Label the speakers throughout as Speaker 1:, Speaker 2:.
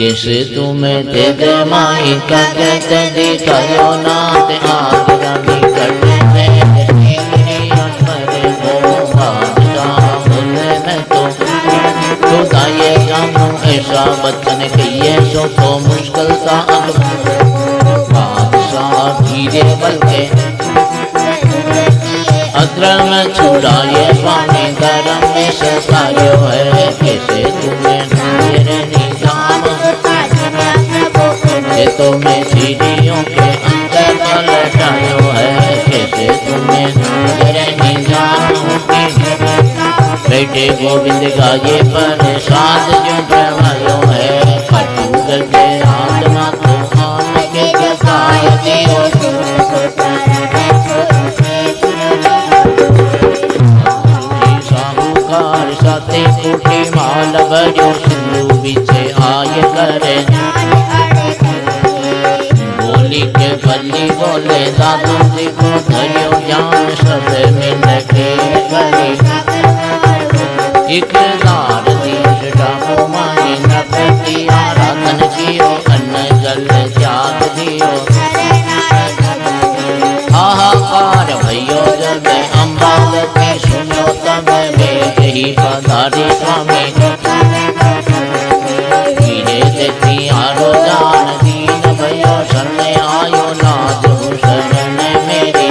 Speaker 1: किस तुम्हें ते दे माई कटे ते दी कयो नाथ आगरा भी कटे में अमरे को बादशाह बोले मैं तो खुदा ये जानू ऐसा बचन कहिए सो तो मुश्किल था अब बादशाह धीरे बल्कि अग्रम छुड़ाए पानी गरम में सतायो है कैसे तुम्हें मेरे निजाम ये तो मैं सीढ़ियों के अंदर पलटायो है कैसे तुम्हें मेरे निजाम बेटे गोविंद गाये पर साध जो प्रवायो है कटू गए आत्मा तो आम के जतायती साथे उठी माल बजो सिंधु बिचे आय करे बोली के बल्ली बोले दादू जी को धरियो जान सब मिल के करी एक दार दीश डामो मानी नपति आराधन कियो अन्न जल त्याग दियो हाहाकार भयो जब अम्बावती सुनो तब ही पधारे स्वामी धीरे देती आरो जान दीन भयो शरण आयो नाथ शरण मेरी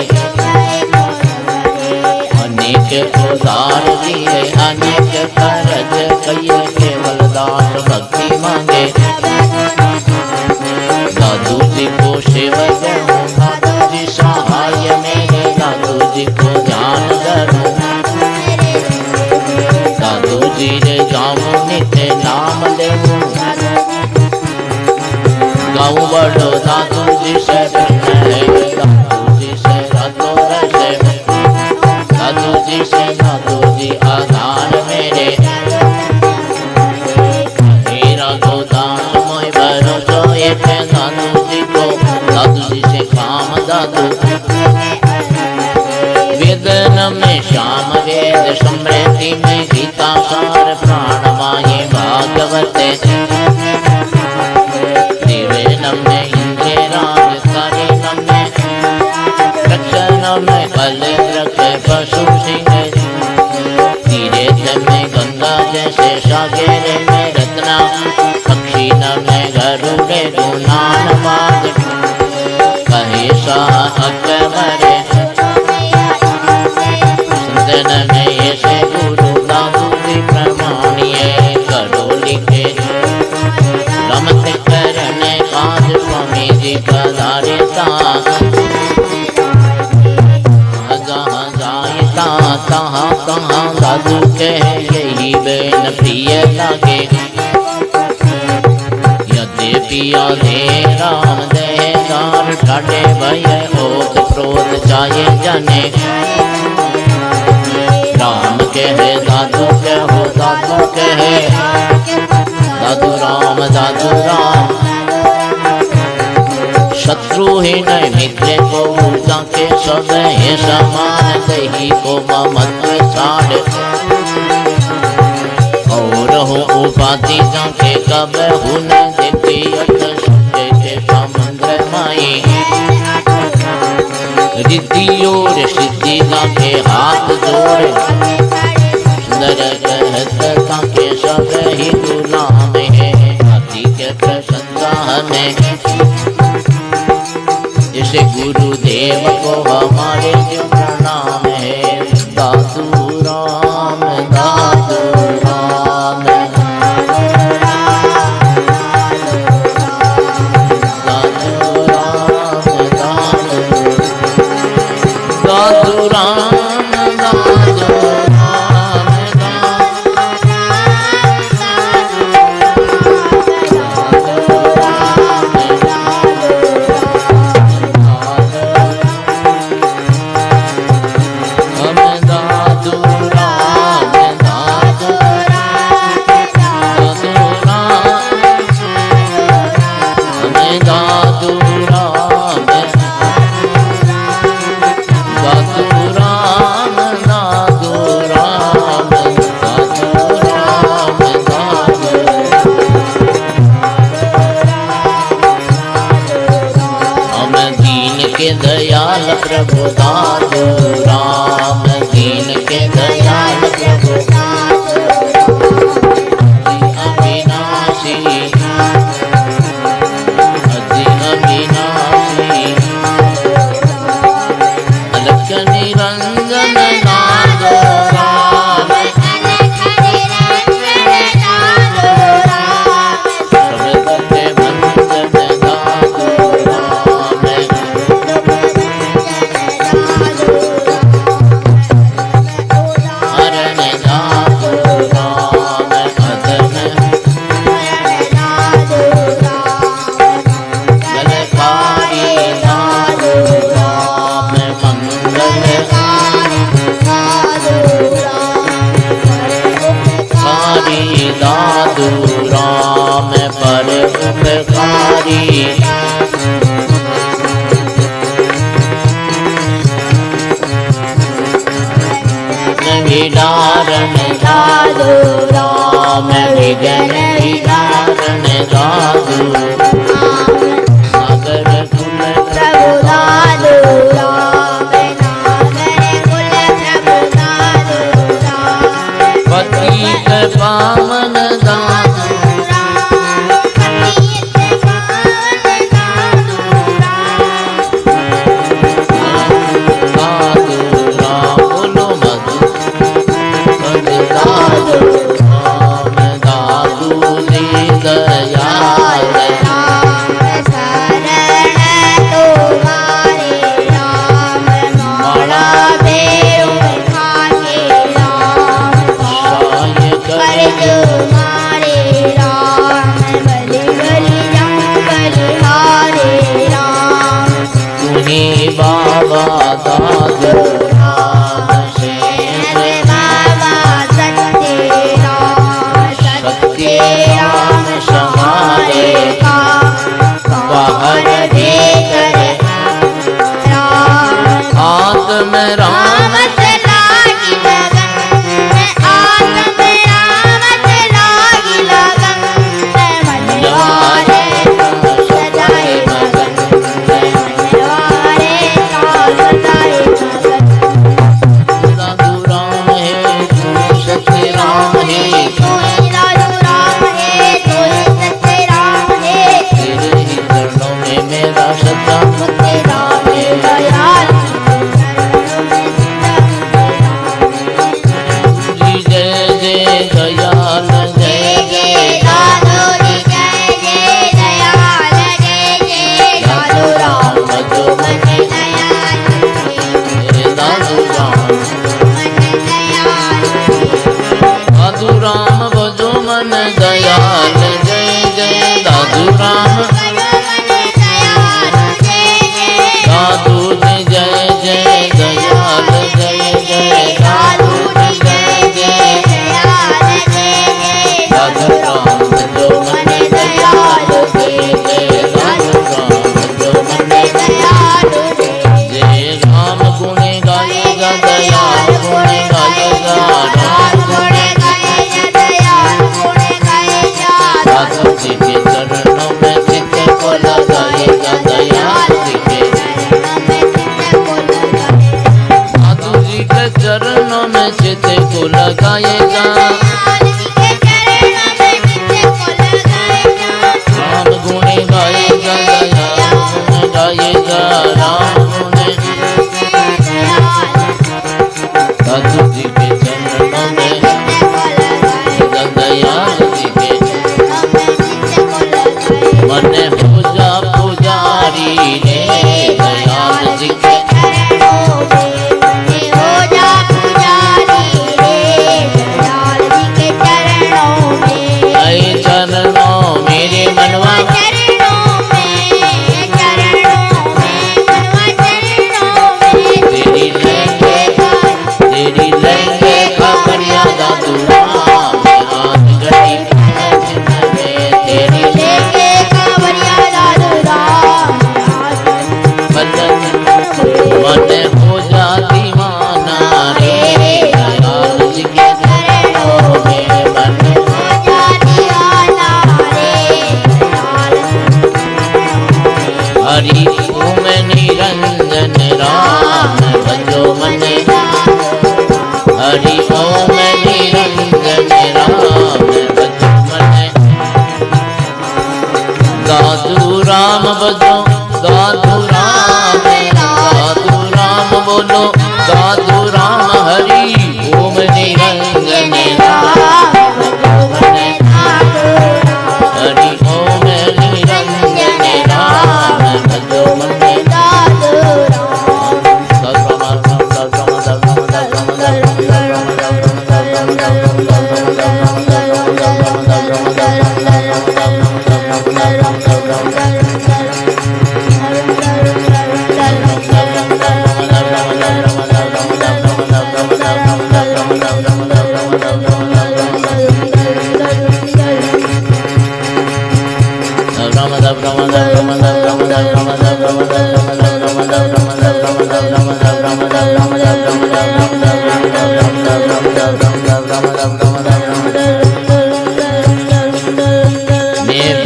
Speaker 1: अनेक उदार दिए अनेक करज कहिए केवल दास भक्ति मांगे दादू जी को सेवक दादू जी सहाय मेरे दादू जी को ध्यान करूं दादू जी रे जाऊं नित्य नाम लेऊं गाऊं बड़ो दादू जी से है दादू जी से रातों रहे दादू जी से दादू जी आधार मेरे मेरा गोदान मोय भरोसो एक दादू जी को दादू जी से काम दादू वेदन में श्याम वेद समृद्धि में गीता सार प्राण माये भागवते दिवेनम में इंद्र राज करिनम में रक्षणम में कल रखे पशु सिंह तीरे में गंगा जैसे सागेरे में रत्ना पक्षी में गरुड़े गुनान माग कहे सा अकबरे में ऐसे गुरु दादू जी प्रमाणिए करो लिखे रमत करने काज स्वामी जी पधारे जहाँ जाए तहाँ तहाँ दादू के यही बेन प्रिय लागे यद्यपि आधे राम दे दार ठाटे भय ओत प्रोत जाए जाने राम कहे दादू कहो दादू कहे दादू राम शत्रु ही नहीं मित्र को जाके सब है समान दही को ममत्व साढ़ और हो उपाधि जाके कब हुन देखी सूर्य के समुद्र माई रिद्धि और सिद्धि जाके हाथ जोड़े सुंदर कहत के सब ही गुलाम है हाथी के प्रशंसा हमें जैसे गुरुदेव को हमारे जो प्रणाम है दादू राम दादू राम दादू राम दादू राम दयाल प्रभु दादू राम दीन के दयाल प्रभु अविनाशी अति अविनाशी अलख निरंजन दादू राम शब्द के भंजन दादू राम दादू राम पर उपकारी विदारण दादू राम विघ्न विदारण दादू सागर कुल प्रभु दादू राम नागर कुल प्रभु दादू राम पतित पावन दादू बाबा दादू राम शेर बाबा सत्य राम समारे बाहर भीतर आत्म राम लागी लगन आत्म राम लागी लगन मनवारे सदाए मगन चित को लगाएगा, राम गुण गाएगा, दया गुण गाएगा, राम गुण साधु जी के चरणों में, दयाल जी के मन हो जा पुजारी रे, दयाल जी के चरणों मेरे मनवा, तेरी लेंगे खबर याद दूरा, हाथ गड़ी तेरी लेंगे खबर याद दूरा, मन हो जा दीवाना रे, दयाल जी के चरणों में मन हरि ओम निरंजन राम भजो मन, हरि ओम निरंजन राम भजो मन, साधु राम भजो साधु राम, साधु राम बोलो साधु राम, हरि ओम निरंजन राम भजो मन, हरि ओम निरंजन राम भजो मन,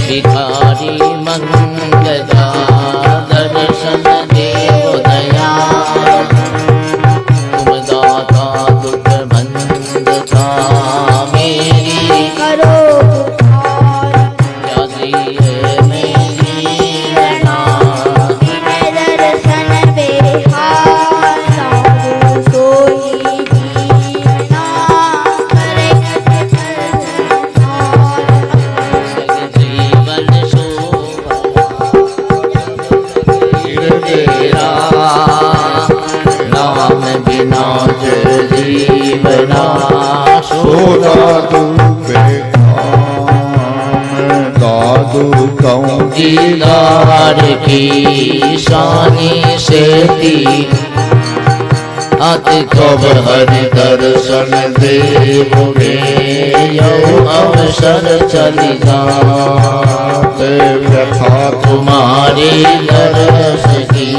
Speaker 1: भिखारी मंगला दर्शन देव दया, तुम दाता दुख बंधता मेरी करो दीदार की शानी से दी, अति कब हरि दर्शन देवोगे, यो अवसर चली जाते, व्यथा तुम्हारी दर्श की,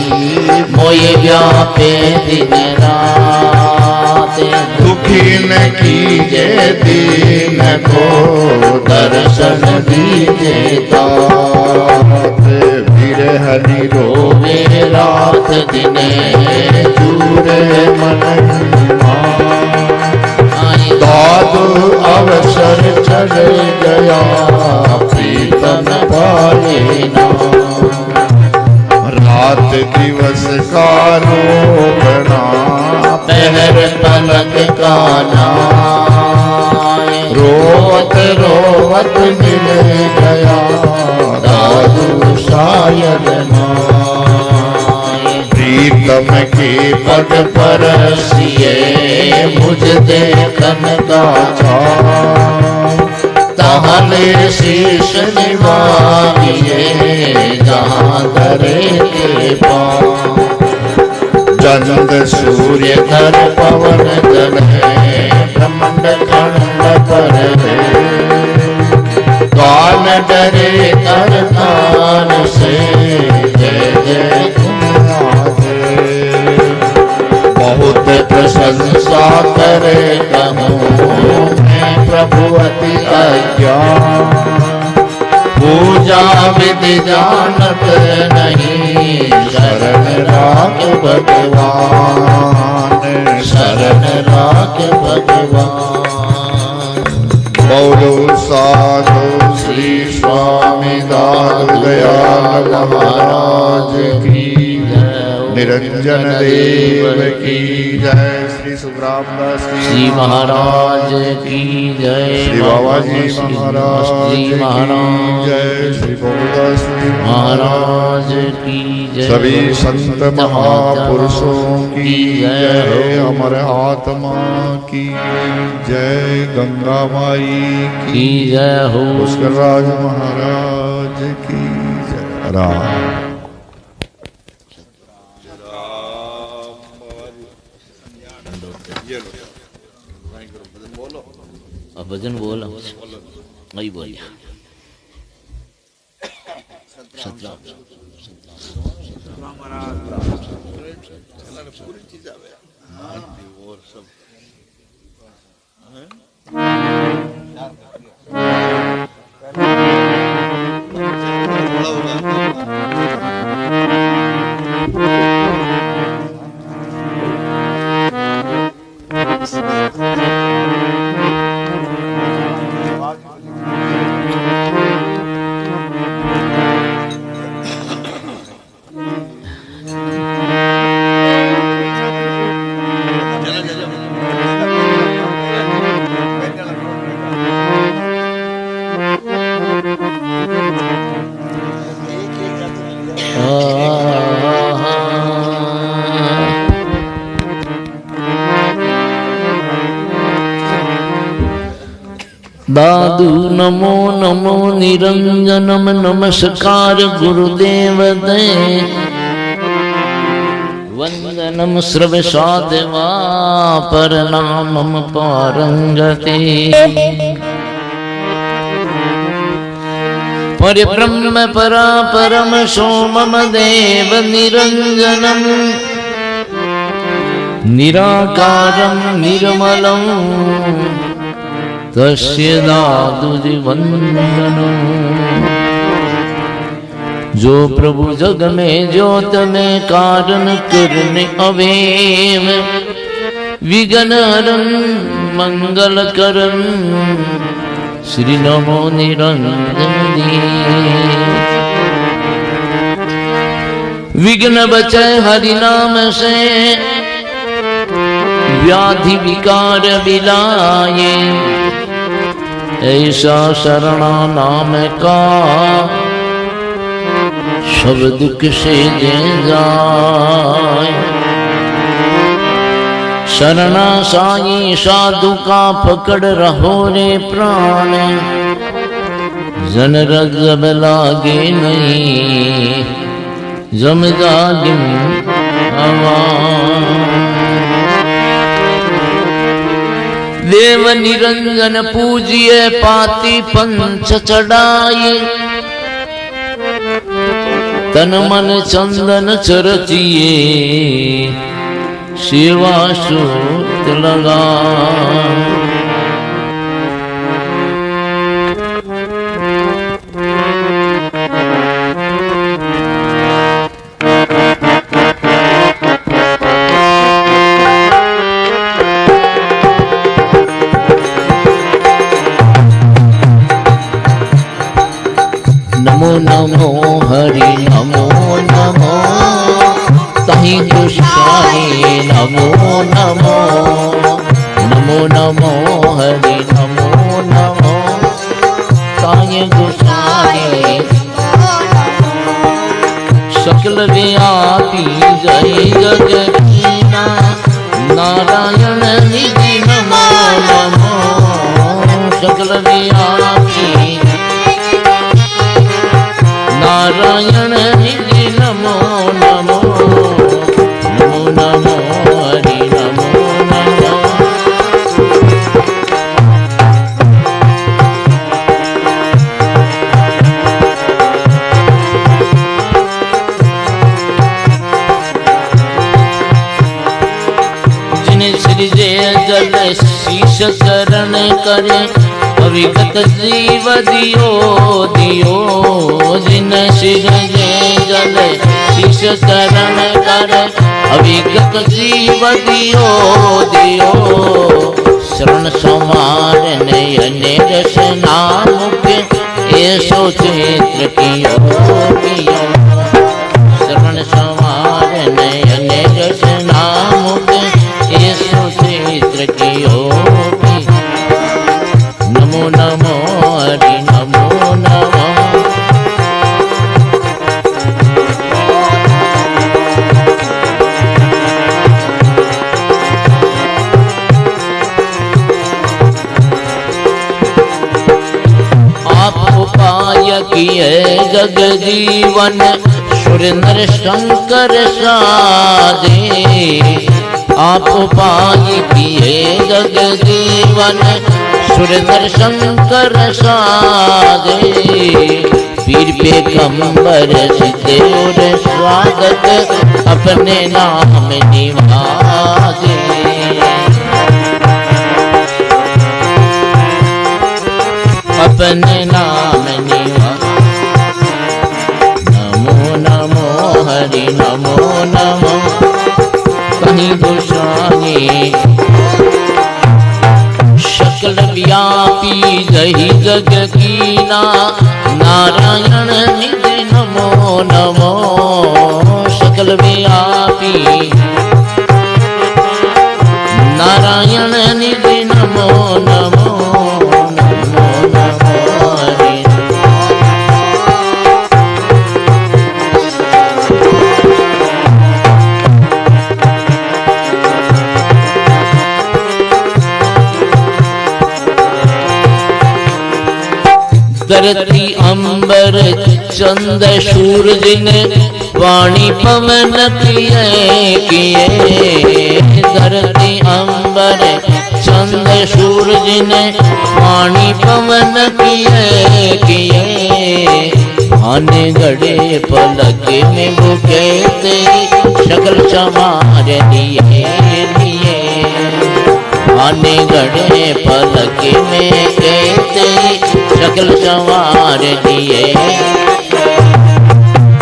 Speaker 1: मोय व्यापे दिन रात, दुखी न कीजे दीन को, दर्शन दीजे तात, हरि रोवे रात दिने, चूरे मन दादु अवसर चल गया, प्रीतम पाले ना, रात दिवस का रोकना, पहर पलक का नाय, रोवत रोवत मिल गया, दादू शायद नाय, प्रीतम के पद पर सिए, मुझ देखन का छाय, तहले शीश निवारिए, जहाँ धरे के पाँव, चंद सूर्य धर पवन जल है, ब्रह्मांड खंड पर है, कान डरे कर कान से, जय जय बहुत प्रशंसा करे कहूँ मैं प्रभु अति अज्ञान, पूजा विधि जानत नहीं, शरण राख भगवान, शरण राख भगवान।
Speaker 2: बोलो साधु श्री स्वामी दादू दयाल महाराज की जय। निरंजन देव की जय। श्री सुखरामदास
Speaker 1: श्री महाराज की जय।
Speaker 2: श्री बाबा जी महाराज की जय। श्री गोदास
Speaker 1: महाराज की जय।
Speaker 2: सभी संत महापुरुषों की जय। अमर आत्मा की जय। गंगा माई
Speaker 1: की जय हो।
Speaker 2: पुष्कर राज महाराज की जय। राम
Speaker 1: अब भजन बोला वही बोलिए। सतराम दादू नमो नमो निरंजनम नमस्कार गुरुदेव दे। वंदनम श्रवसादेवा परनामम पारंगते। परिब्रह्म परा परम सोमम देव निरंजनम निराकारं निर्मलं तस्य दादुर्वन्दनं। जो प्रभु जग में ज्योत में कारण करने अवेम विघ्न हरन मंगल करन श्री नमो निरंजनी। विघ्न बचे हरि नाम से व्याधि विकार बिलाए। ऐसा शरणा नाम का सब दुख से दे जाए। शरणा साई साधु का पकड़ रहो रे प्राण। जन रजब लागे नहीं जमदागिन देव निरंजन पूजिए पाती पंच चढ़ाए। तन मन चंदन चरचिए सेवा सूत लगा। नमो नमो हरि नमो नमो तहि दुष्टाय नमो नमो। नमो नमो हरि नमो नमो तहि दुष्टाय। सकल व्यापी जय जगदीना नारायण निधि नमो नमो। सकल व्यापी नारायण हरि नमो नमो। नमो नमो हरि नमो नमो। जिन्हें सृजे जल शीश शरण करे अविगत जीव दियो दियो, जिन शिर जे जल शीश शरण कर। अविगत जीव दियो दियो, शरण समार नयन रसना मुख, ऐसो चित्र कियो कियो। शरण समार नयन रसना मुख, ऐसो चित्र कियो कियो। नमो नमो हरि नमो नमो। आप उपाय किए जग जीवन, सुर नर शंकर साधे। आप उपाय किए जग जीवन, सुर नर शंकर साधे। पीर पैगंबर सिद्धे और स्वागत, अपने नाम निभाजे। अपने नाम निभा। नमो नमो हरि नमो नमो। कहीं गोसाई सकल व्यापी जही जग कीना, नारायण निधि नमो नमो। सकल व्यापी नारायण निधि नमो नमो। धरती अंबर चंद सूरज ने, वाणी पवन किए किए। धरती अंबर चंद सूरज ने, वाणी पवन किए किए। आने गड़े पलक में बुके तेरी, सकल समार लिए लिए। आने गड़े पलक में कहते, सकल संवार दिए।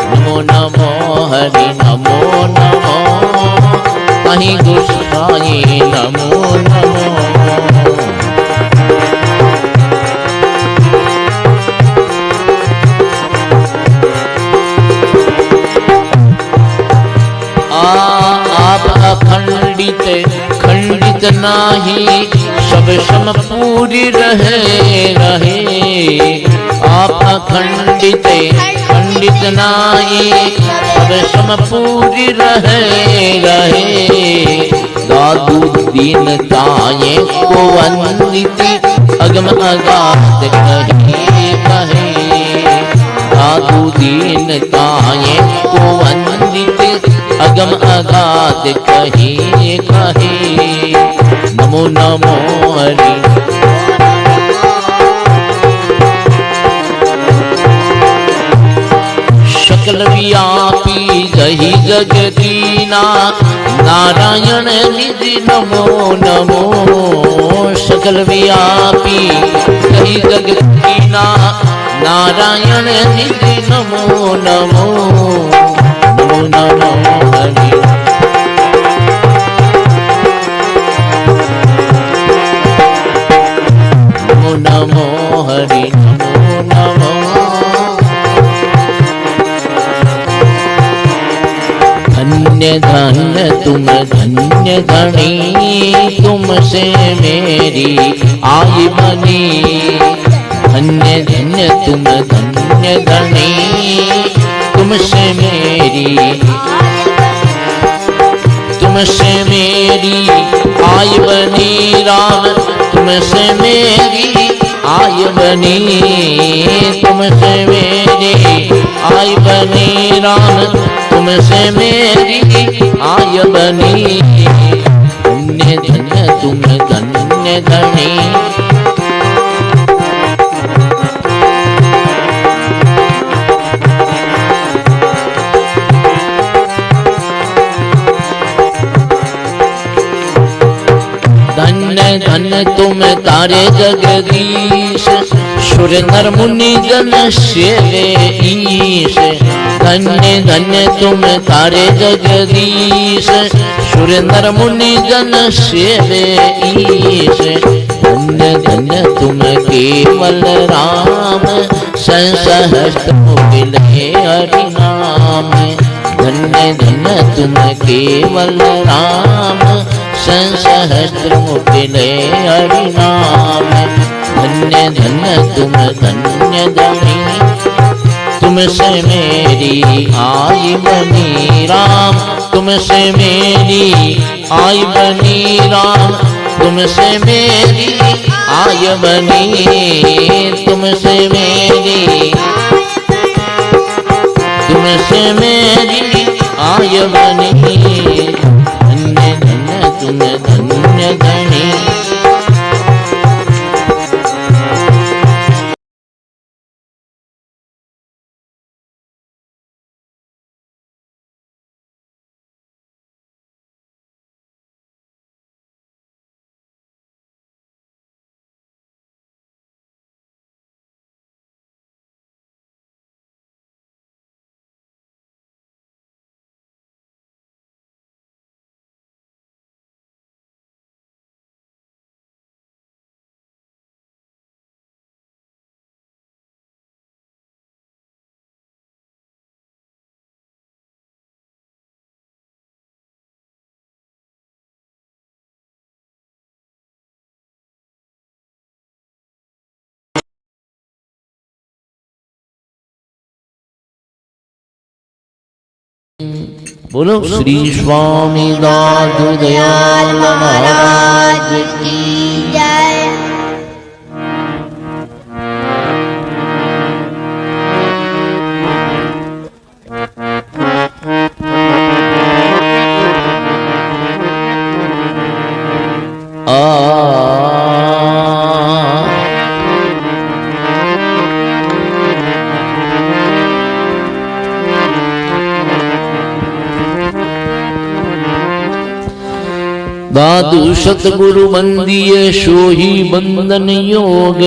Speaker 1: नमो नमो हरि नमो नमो। कहीं गोसाई नमो नमो। आप अखंडित खंडित नाही, सब सम पूरी रहे रहे। आप अखंडित खंडित नाही, सब सम पूरी रहे रहे। दादू दीन ताये को वंदित, अगम अगाध कहे कहे। दादू दीन ताये को वंदित, अगम अगाध कहे कहे। नमो नमो हरि। सकल व्यापी जही जग कीना, नारायण निधि नमो नमो। सकल व्यापी जही जग कीना, नारायण निधि नमो नमो। नमो नमो हरि। नमो नमो हरि नमो नमो। धन्य धन्य तुम धन्य धनी, तुमसे मेरी आई बनी। धन्य धन्य तुम धन्य धनी, तुमसे मेरी आय बनी। राम तुमसे मेरी आय बनी। तुमसे मेरी आय बनी। राम तुमसे मेरी आय बनी। धन्य धन्य तुम धन्य धनी। धन्य धन्य धन्य तुम तारे जगदीश, सुर नर मुनि जन सेवे ईश। धन्य धन्य तुम तारे जगदीश, सुर नर मुनि जन सेवे ईश। धन्य धन्य तुम केवल राम, सहस्त्र मुखिले हरि नाम। धन्य धन्य तुम केवल राम, सहस्त्र मुखिले हरि नाम। धन्य धन्य तुम धन्य धनी, तुमसे मेरी आई बनी राम। तुमसे मेरी आई बनी राम, तुमसे मेरी आय बनी। तुमसे मेरी, तुमसे मेरी आय बनी। धन्य धन्य तुम धन्य धनी। बोलो श्री स्वामी दादू दयाल महाराज की जय। दादू सतगुरु बंदिये सोही बंदन योग।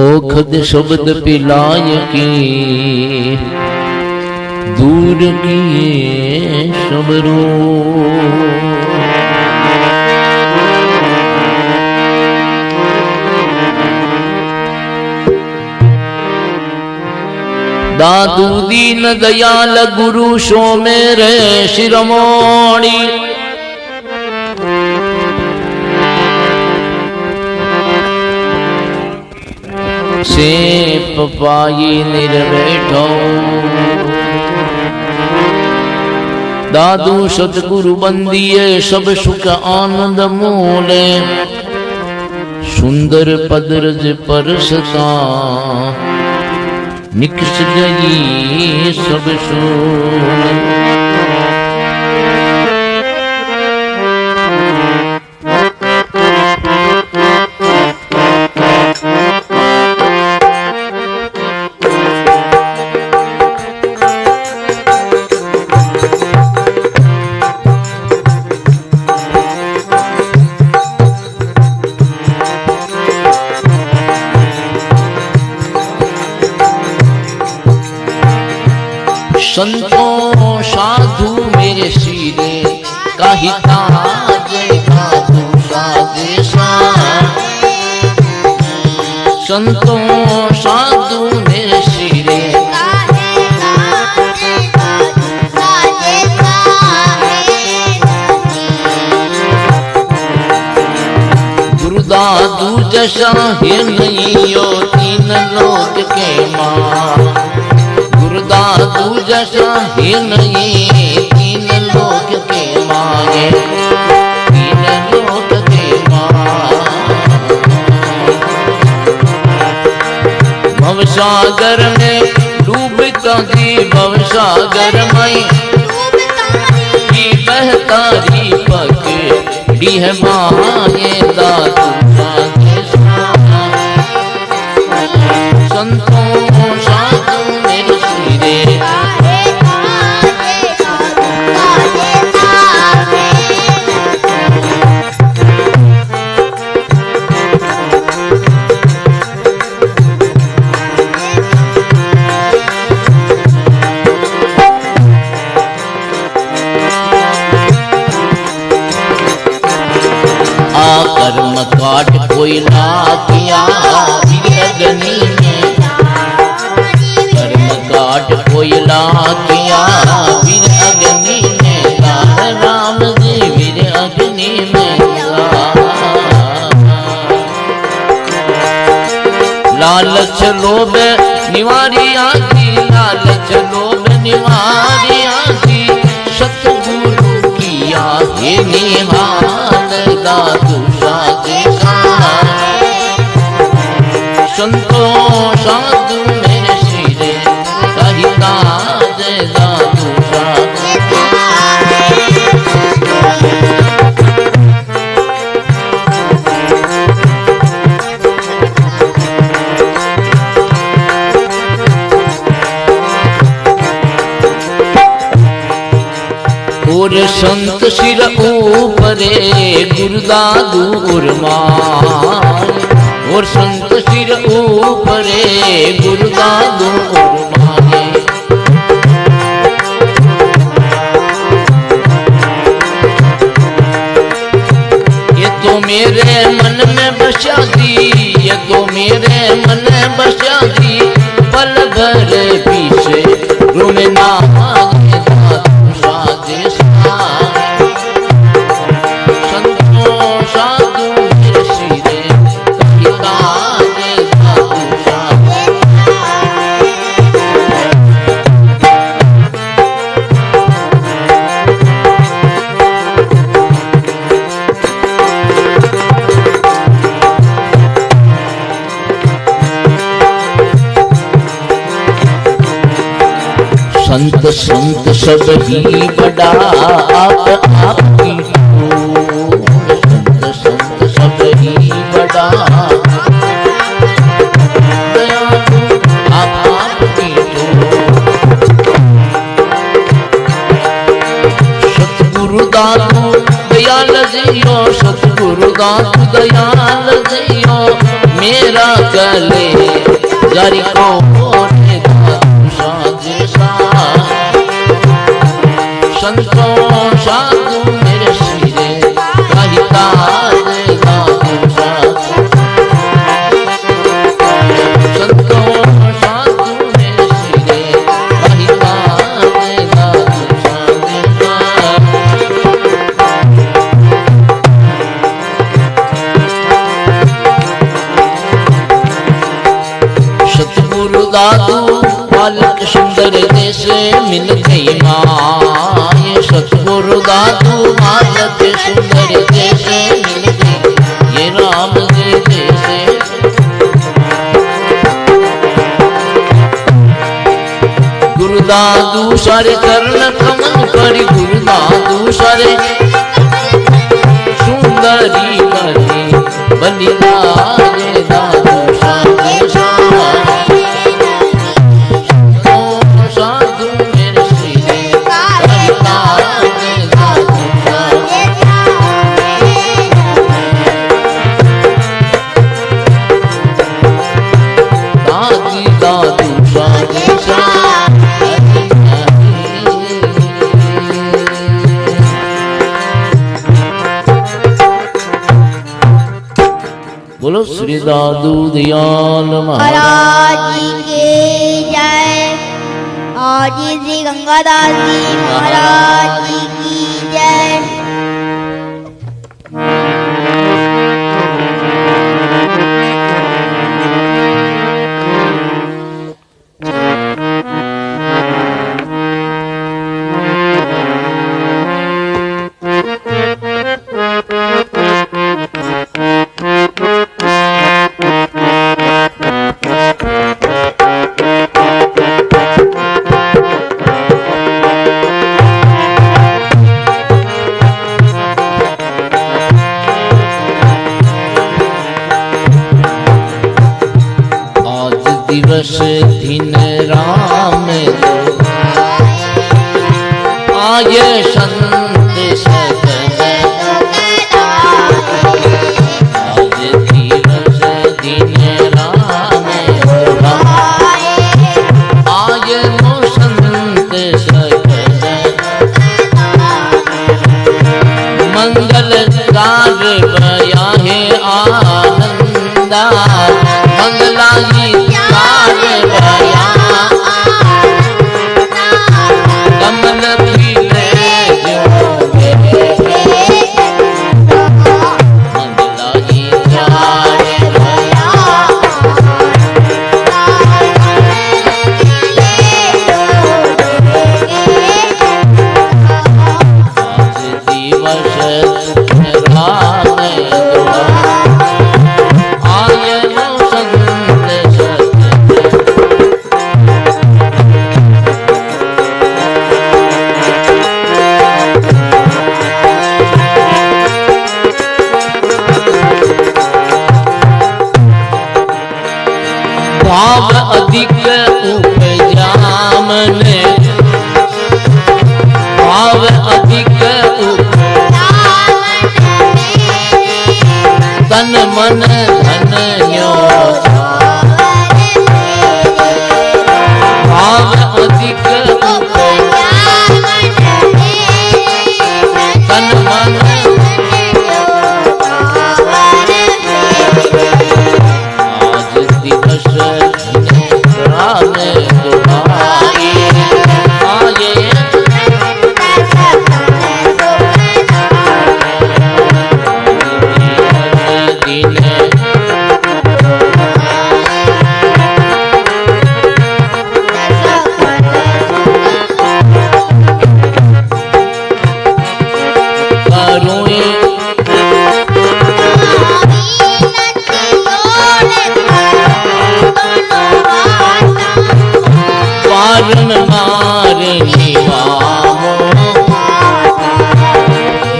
Speaker 1: ओखद शब्द पिलाय की दूर किए सब रोग। दादू दीन दयाल गुरु सो मेरे शिरोमणि। से पाई निर्बैठो। दादू सतगुरु बंदिये सब सुख आनंद मूले। सुंदर पदरज परसता निकस गई सब सोन। संतों साधु मेरे सिरे काही ताज साधु सादेशा। संतों साधु मेरे सिरे गुरु दादू जैसा है नहीं हो तीन लोक के मां। दादू जैसा ही नहीं तीन लोक के मांगे। तीन लोक के मां भवसागर में डूबता थी भवसागर में की बहतारी पकड़ी है मांगे। दादू संतों साधु मेरे सिरे कर्म काट कोई ना किया अग्नि में, कर्म काट कोई ना किया वीर अग्नि में, राम जी वीर अग्नि में। लालच लोभ निवारिया की, लालच लोभ निवारिया की, सतगुरु किया हे निहाल दादू साधे संतो साधु मेरे सिरे कहिता जय दादू साधे। और संत सिर ऊपरे गुरुदादू उर्माए, और संत सिर ऊपरे गुरुदादू उर्माए। ये तो मेरे मन में बसा दी, ये तो मेरे मन में बसा दी, पल भर पीछे रूमना संत संत सब ही बड़ा आप आपकी संत संत सब ही बड़ा आप आपकी सतगुरु दादू दयाल जियो, सतगुरु दादू दयाल जियो, मेरा गले जारी को संतो साधु मेरे सिरे कहिता जय दादू साधु। संतो साधु मेरे सिरे कहिता जय दादू साधु। सतगुरु दादू बालक सुंदर जैसे मिल गई माँ, सतगुरु दादू बालक सुंदर जैसे मिल गई ये राम जी जैसे। गुरु दादू सारे कर्ण कमल पर, गुरु दादू सारे सुंदरी बनी बनी लागे दादू साधे बोलो श्री दादू दयाल
Speaker 3: महाराज जी की जय। आज श्री गंगादास जी महाराज जी की जय।
Speaker 1: दिवस दिन राम आय संत सकल, आज दिवस दिन राम आय संत सकल, मंगल कार्य बयान दिवस राम आयनो संत भाव अधिक उपजा मने भाव अधिक तन मन धन यो भाव अधिक तन मन आज दिवस राम तुम्हारी आए दिन वारण मारे निवामो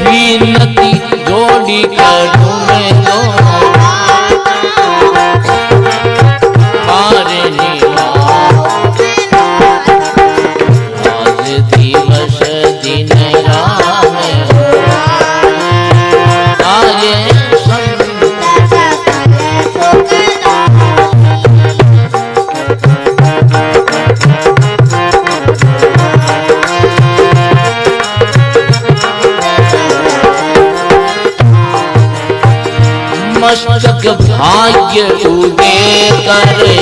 Speaker 1: विनती जोड़ी करूं मैं तो मारे निवामो आज दिवस दिन राम आए मस्तक भाग्य उदय करे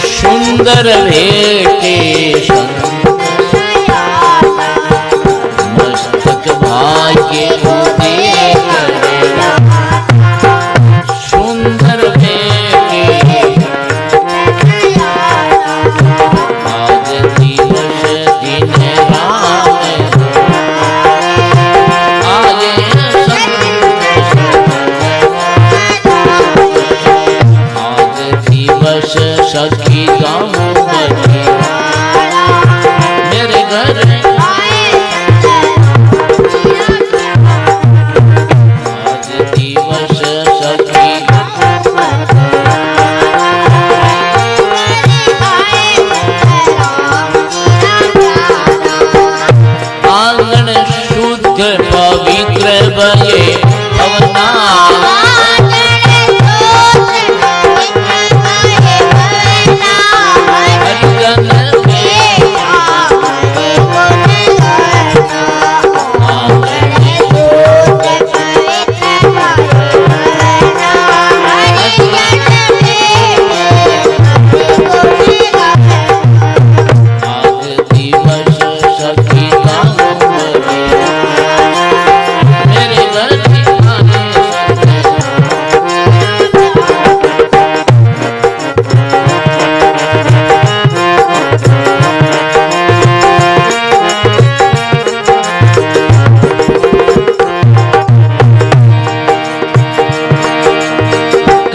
Speaker 1: सुंदर भेटे मस्तक भाग्य उदय करे सुंदर भेटे आज दिवस दिन सखी गाँव बनी मेरे घर आज दिवस सखी आंगन शुद्ध पवित्र बये अवना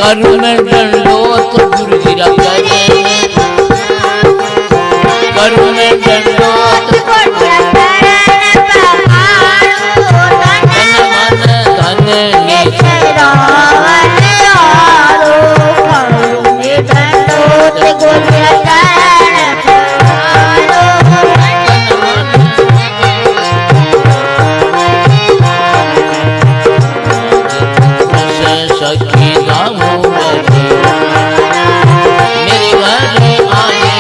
Speaker 1: करुण दंडोत गुरु जी करे करुण दंडोत तन मन धन सखी गाँव मेरे घर आए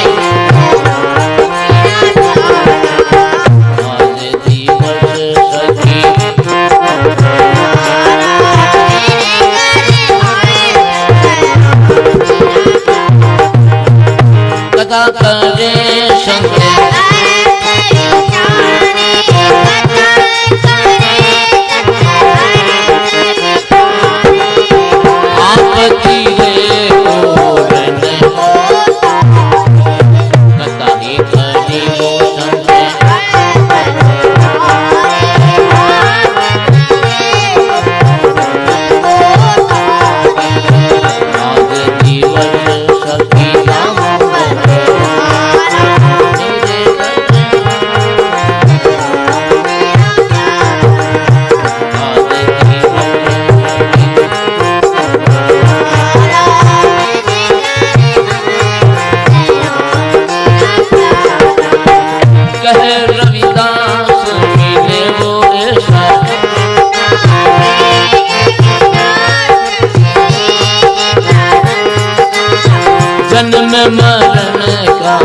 Speaker 1: आज दिवस सखी कथा करे शंकर सिमरन का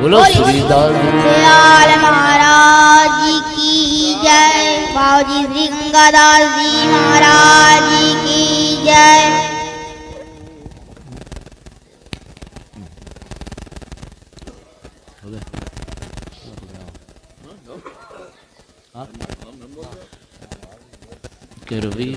Speaker 1: बोलो श्रीदास
Speaker 3: दयाल महाराज जी की जय। बाबूजी श्री गंगादास जी महाराज जी की जय।
Speaker 1: करवी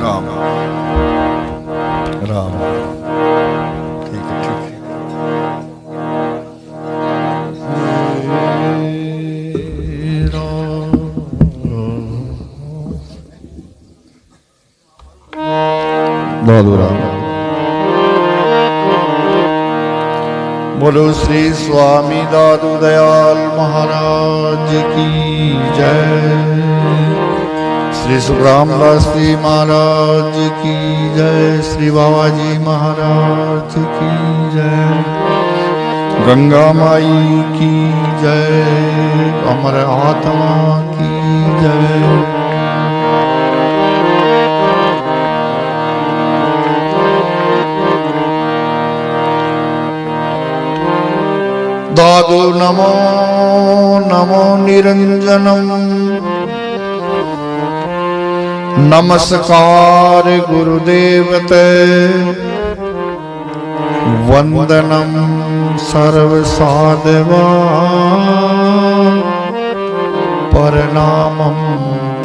Speaker 2: राम राम ठीक है ठीक है। दादू राम बोलो श्री स्वामी दादू दयाल महाराज की जय। श्री सुखरामदास जी महाराज की जय। श्री बाबा जी महाराज की जय। गंगा माई की जय। अमर आत्मा की जय। दादू नमो नमो निरंजनम। नमस्कार गुरुदेवते। वंदनम सर्वसाधवा। प्रणामम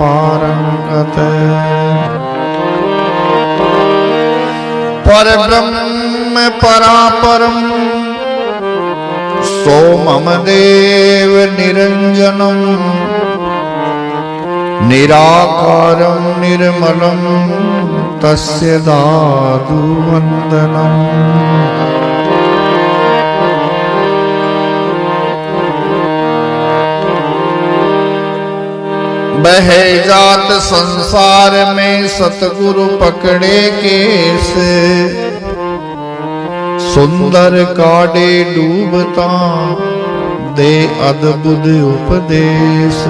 Speaker 2: पारंगते। परब्रह्म परापरम सोमम देव निरंजनम। निराकारं निर्मलं तस्य दादु वंदनम्। बहे जात संसार में सतगुरु पकड़े कैसे। सुंदर काटे डूबता दे अद्भुत उपदेश।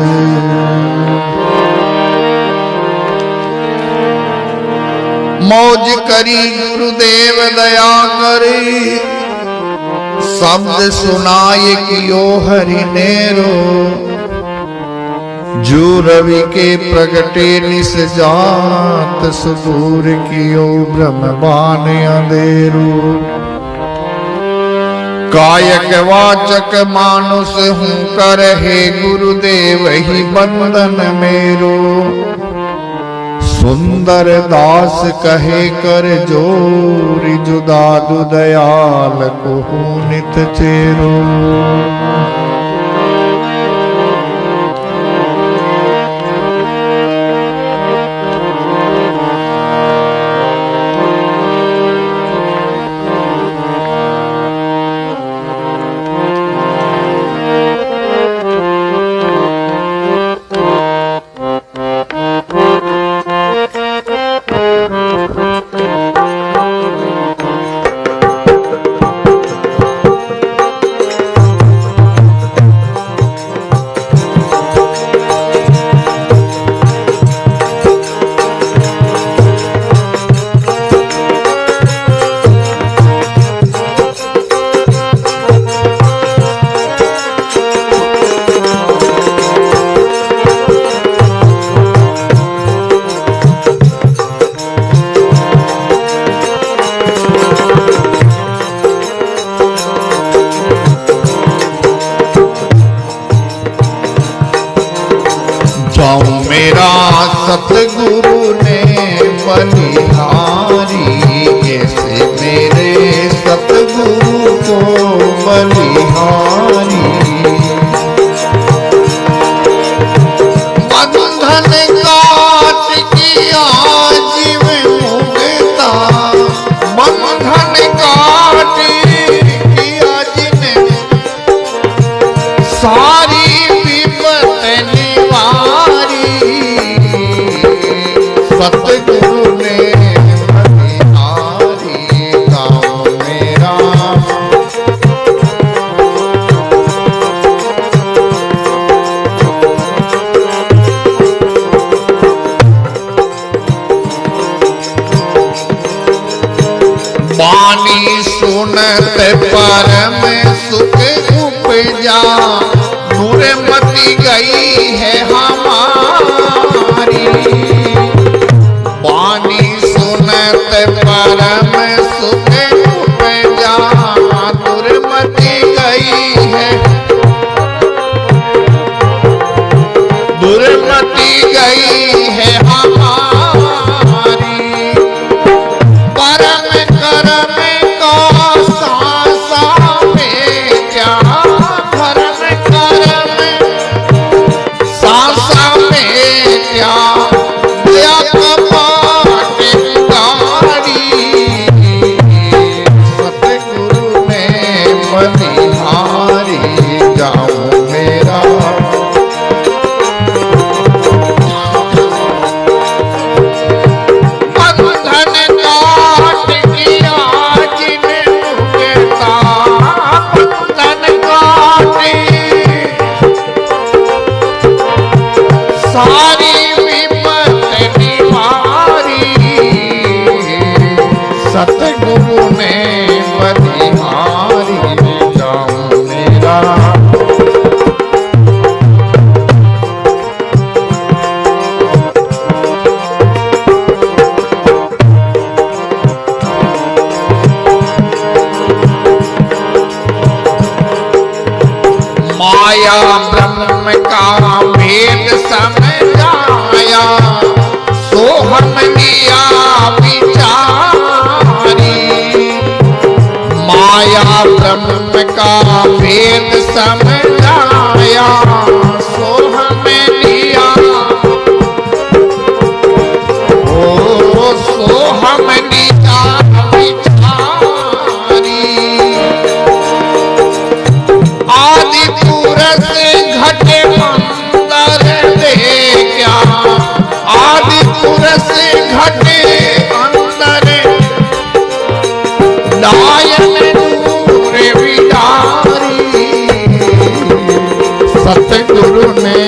Speaker 2: मौज करी गुरुदेव दया करी। शब्द सुनाए कियो हरि नेरो। जो रवि के प्रगटे निस जात। सुदूर कियो ब्रह्म बान अंधेरो। कायक वाचक मानुष हूँ कर हे गुरुदेव ही बंदन मेरो। सुंदर दास कहे कर जोरी। जुदादु दयाल को नित चेरो। बलिहारी। बंधन काट किया जीव मुक्ता, बंधन काट किया जिने सारी विपत निवारी। सतगुरु ने बलिहारी गाँव मेरा। वाणी सुनत परम सुख उपजा, नूरमती गई है हमारी। वाणी सुनत परम सुख उपजा, नूरमती गई है, दुर्मति गई है हमारी। परम करम का सांसा में क्या, धर्म करम सांसा में क्या, दया कपाट उगारी। सतगुरु ने बलिहारी गाँव मेरा। बंधन काट किया जिने मुक्ता, बंधन काट सारी विपत निवारी। सतगुरु ने बलिहारी गाँव मेरा। माया ब्रह्म का भेद समझाया, सोहम लिया विचारी। माया ब्रह्म का भेद समझाया, सोहम लिया, ओ सोहम लिया विचारी। आदि पुरुष घटे अंदर दे क्या, आदि पुरुष घटे अंदर लायन नूर विदारी। सतगुरु ने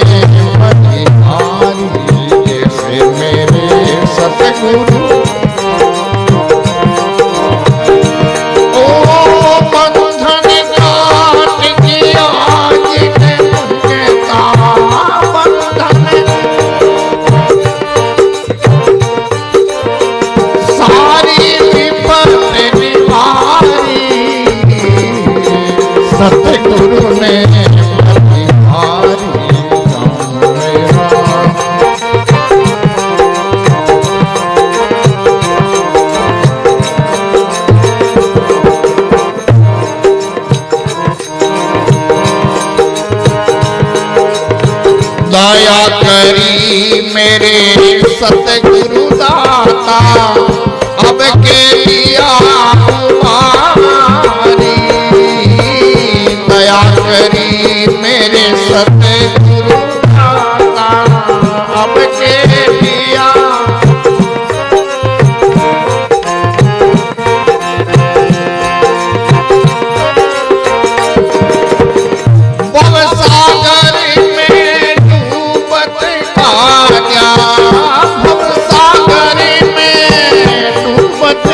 Speaker 2: बलिहारी जैसे मेरे सतगुरु। ओ बंधन काट किया जिने मुक्ता, बंधन सारी विपत निवारी। सतगुरु ने बलिहारी गाँव मेरा। दया करी मेरे सतगुरु दाता, अब के लिया हमारी। दया करी मेरे सतगुरु दाता, अब के लिया। भवसागर में डूबत आज्ञा, भवसागर में डूबत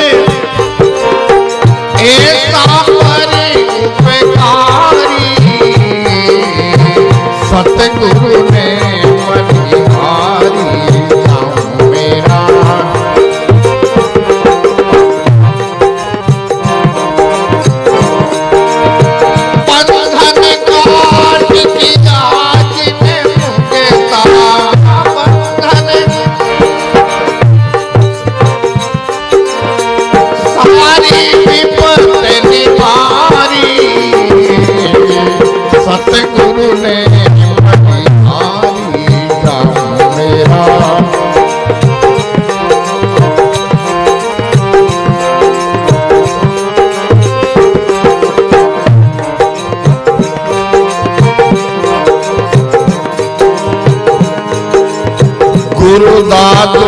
Speaker 2: ऐसा पर उपकारी। सतगुरु ने बलिहारी गाँव मेरा। बंधन काट किया जिने मुक्ता, बंधन सारी विपत निवारी। गुरु दादू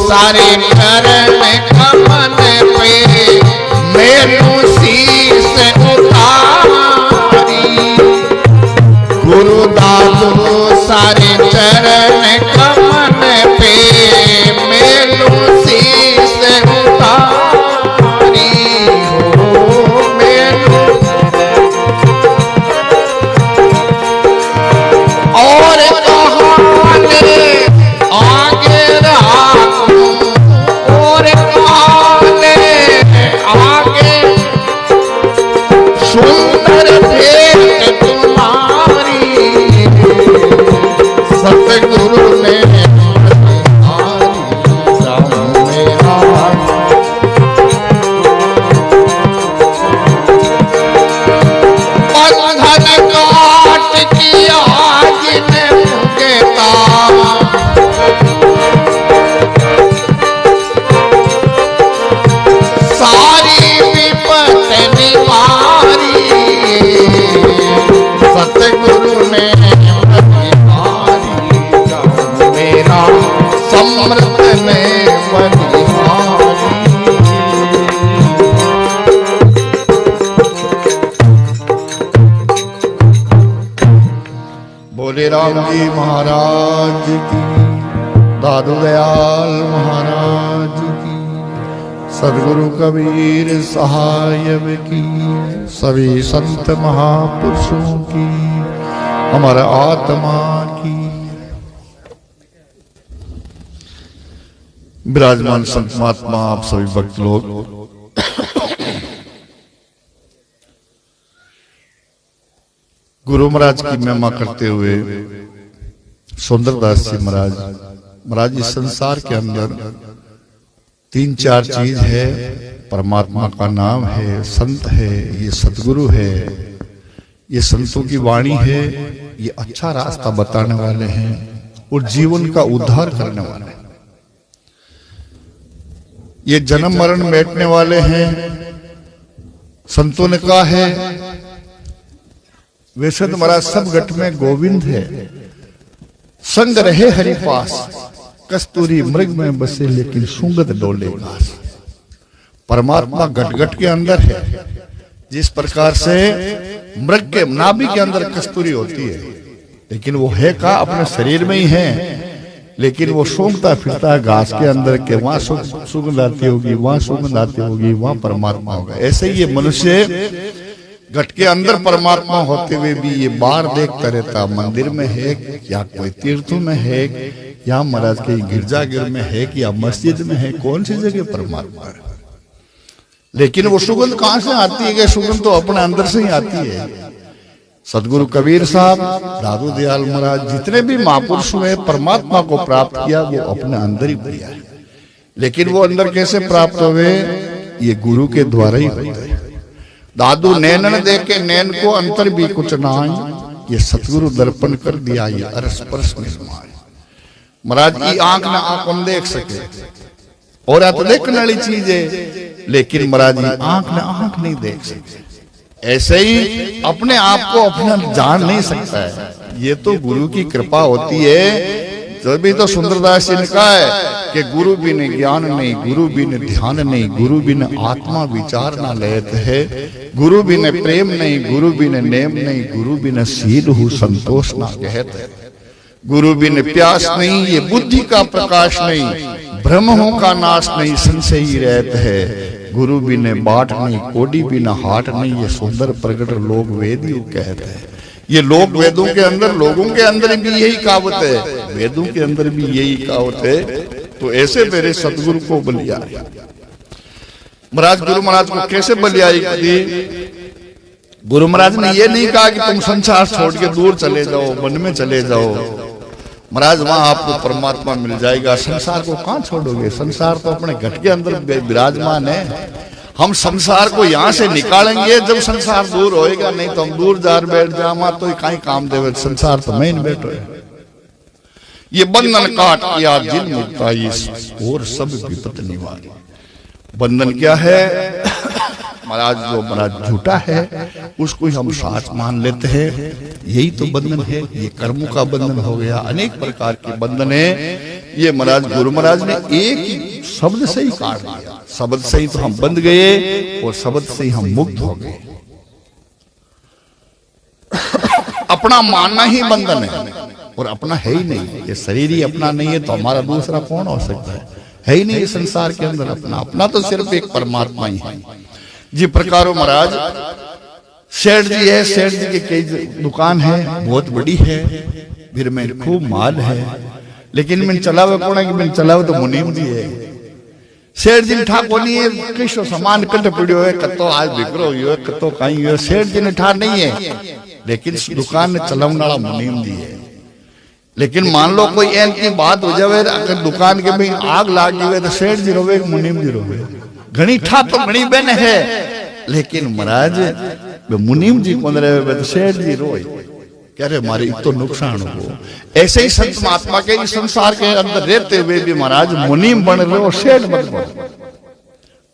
Speaker 2: सारे चरण कमल पे मैनू शीस उतारी। गुरु दादू सारे चरण कमल पे मैनू शीस उतारी। हो मैनू और कहानी आगे राखूं और कहानी आगे सुंदर भेंट तुम्हारी। सतगुरु ने सतगुरु ने मेरा समृत में बलिहारी। बोले राम जी महाराज की, दादू दयाल महाराज की, सदगुरु कबीर साहिब की, सभी संत महापुरुषों की, हमारा आत्मा की। विराजमान संत महात्मा, आप सभी भक्त लोग, गुरु महाराज की महिमा करते हुए सुंदरदास जी महाराज इस संसार के अंदर 3-4 चीज है। परमात्मा का नाम है, संत है, ये सतगुरु है, ये संतों की वाणी है, ये अच्छा रास्ता बताने वाले हैं और जीवन का उद्धार करने वाले हैं। ये जन्म मरण बैठने वाले हैं। संतों ने कहा है, वैसे तो महाराज सब घट में गोविंद है, संग रहे हरि पास, कस्तूरी मृग में बसे लेकिन सुगंध डोले घास। परमात्मा घट घट के अंदर है। जिस प्रकार से मृग के नाभि के अंदर कस्तूरी होती है, लेकिन वो है का अपने शरीर में ही है, लेकिन वो सूंघता फिरता है घास के अंदर के, वहां सुगंध आती होगी, वहां सुगंध आती होगी, वहां परमात्मा होगा। ऐसे ही ये मनुष्य घट के अंदर परमात्मा होते हुए भी ये बाहर देखता रहता, मंदिर में है या कोई तीर्थों में है या महाराज के गिरजाघर में है कि या मस्जिद में है, कौन सी जगह परमात्मा है। लेकिन वो सुगंध कहां से आती है? कि सुगंध तो अपने अंदर से ही आती है। सदगुरु कबीर साहब, दादू दयाल महाराज, जितने भी महापुरुष हुए परमात्मा को प्राप्त किया, वो अपने अंदर ही किया है। लेकिन वो अंदर कैसे प्राप्त हुए? ये गुरु के द्वारा ही होता है। दादू नैनन दे के नैन को अंतर भी कुछ ना आई, ये सतगुरु दर्पण कर दिया, ये अरस परस में समाये। महाराज की आंख ना आंख हम देख सके और आप देखने वाली चीज है, लेकिन महाराज जी आंख ना आंख नहीं देख सकते। ऐसे ही अपने आप को अपना जान नहीं सकता है, ये तो गुरु की कृपा होती है। तभी तो सुंदरदास जी ने कहा है कि गुरु बिन ज्ञान नहीं, गुरु बिन ध्यान नहीं, गुरु बिन आत्मा विचार ना लेत है, गुरु बिन प्रेम नहीं, गुरु बिन नेम नहीं, गुरु बिन शील हु संतोष ना कहत है, गुरु बिन प्यास नहीं, ये बुद्धि का प्रकाश नहीं, भ्रमों का नाश नहीं, संशय ही रहत है, गुरु बिन बाट नहीं, कोडी बिन हाट नहीं, ये सुंदर प्रगट लोग वेदियों कहते हैं। ये लोग वेदों के अंदर, लोगों के अंदर भी यही कहावत है, वेदों के अंदर भी यही कहावत है। तो ऐसे मेरे सतगुरु को बलियारी महाराज, गुरु महाराज को कैसे बलियारी दी? गुरु महाराज ने ये नहीं कहा कि तुम संसार छोड़ के दूर चले जाओ, वन में चले जाओ, महाराज वहां आपको परमात्मा मिल जाएगा। संसार को कहां छोड़ोगे? संसार तो अपने घट के अंदर विराजमान है। हम संसार को यहाँ से निकालेंगे जब संसार दूर होएगा, नहीं तो हम दूर जार बैठ जामा तो कहीं काम देवे, संसार तो मैं बैठो। ये बंधन काट किया जिन मुक्ताई और सब विपत निवारी। बंधन क्या है? महाराज जो महाराज झूठा है उसको ही हम साच मान लेते हैं। यही तो बंधन है, ये कर्मों का बंधन हो गया। अनेक प्रकार के बंधन है। ये महाराज गुरु महाराज ने एक ही शब्द से ही काट दिया। शब्द से ही तो हम बंध गए और शब्द से ही हम मुक्त हो गए। अपना मानना ही बंधन है और अपना है ही नहीं। ये शरीर ही अपना नहीं है तो हमारा दूसरा कौन हो सकता है ही नहीं। संसार के अंदर अपना अपना तो सिर्फ एक परमात्मा ही है। जी प्रकारो महाराज सेठ जी है, सेठ जी की कई दुकान है, बहुत बड़ी है, फिर में खूब माल है, लेकिन मैंने चलावे कौन है कि मैंने चलावे तो मुनीम जी है। सेठ जी ने ठा कोनी है, किसो सामान कट पड़ियो है, कतो आज बिक्रो हुई है, कतो कहीं है। सेठ जी ने ठा नहीं है, लेकिन दुकान ने चलाने वाला मुनीम जी है। लेकिन मान लो कोई एन की बात हो जावे, अगर दुकान के में आग लाग गई तो सेठ जी रोवे, मुनीम जी रोवे। घनी ठा तो घनी बन है, लेकिन महाराज मुनीम जी कौन रहे तो सेठ जी रोए, कह रहे हमारे तो नुकसान हो। ऐसे ही संत महात्मा के संसार के अंदर रहते हुए भी महाराज मुनीम बन रहे और सेठ बन रहे।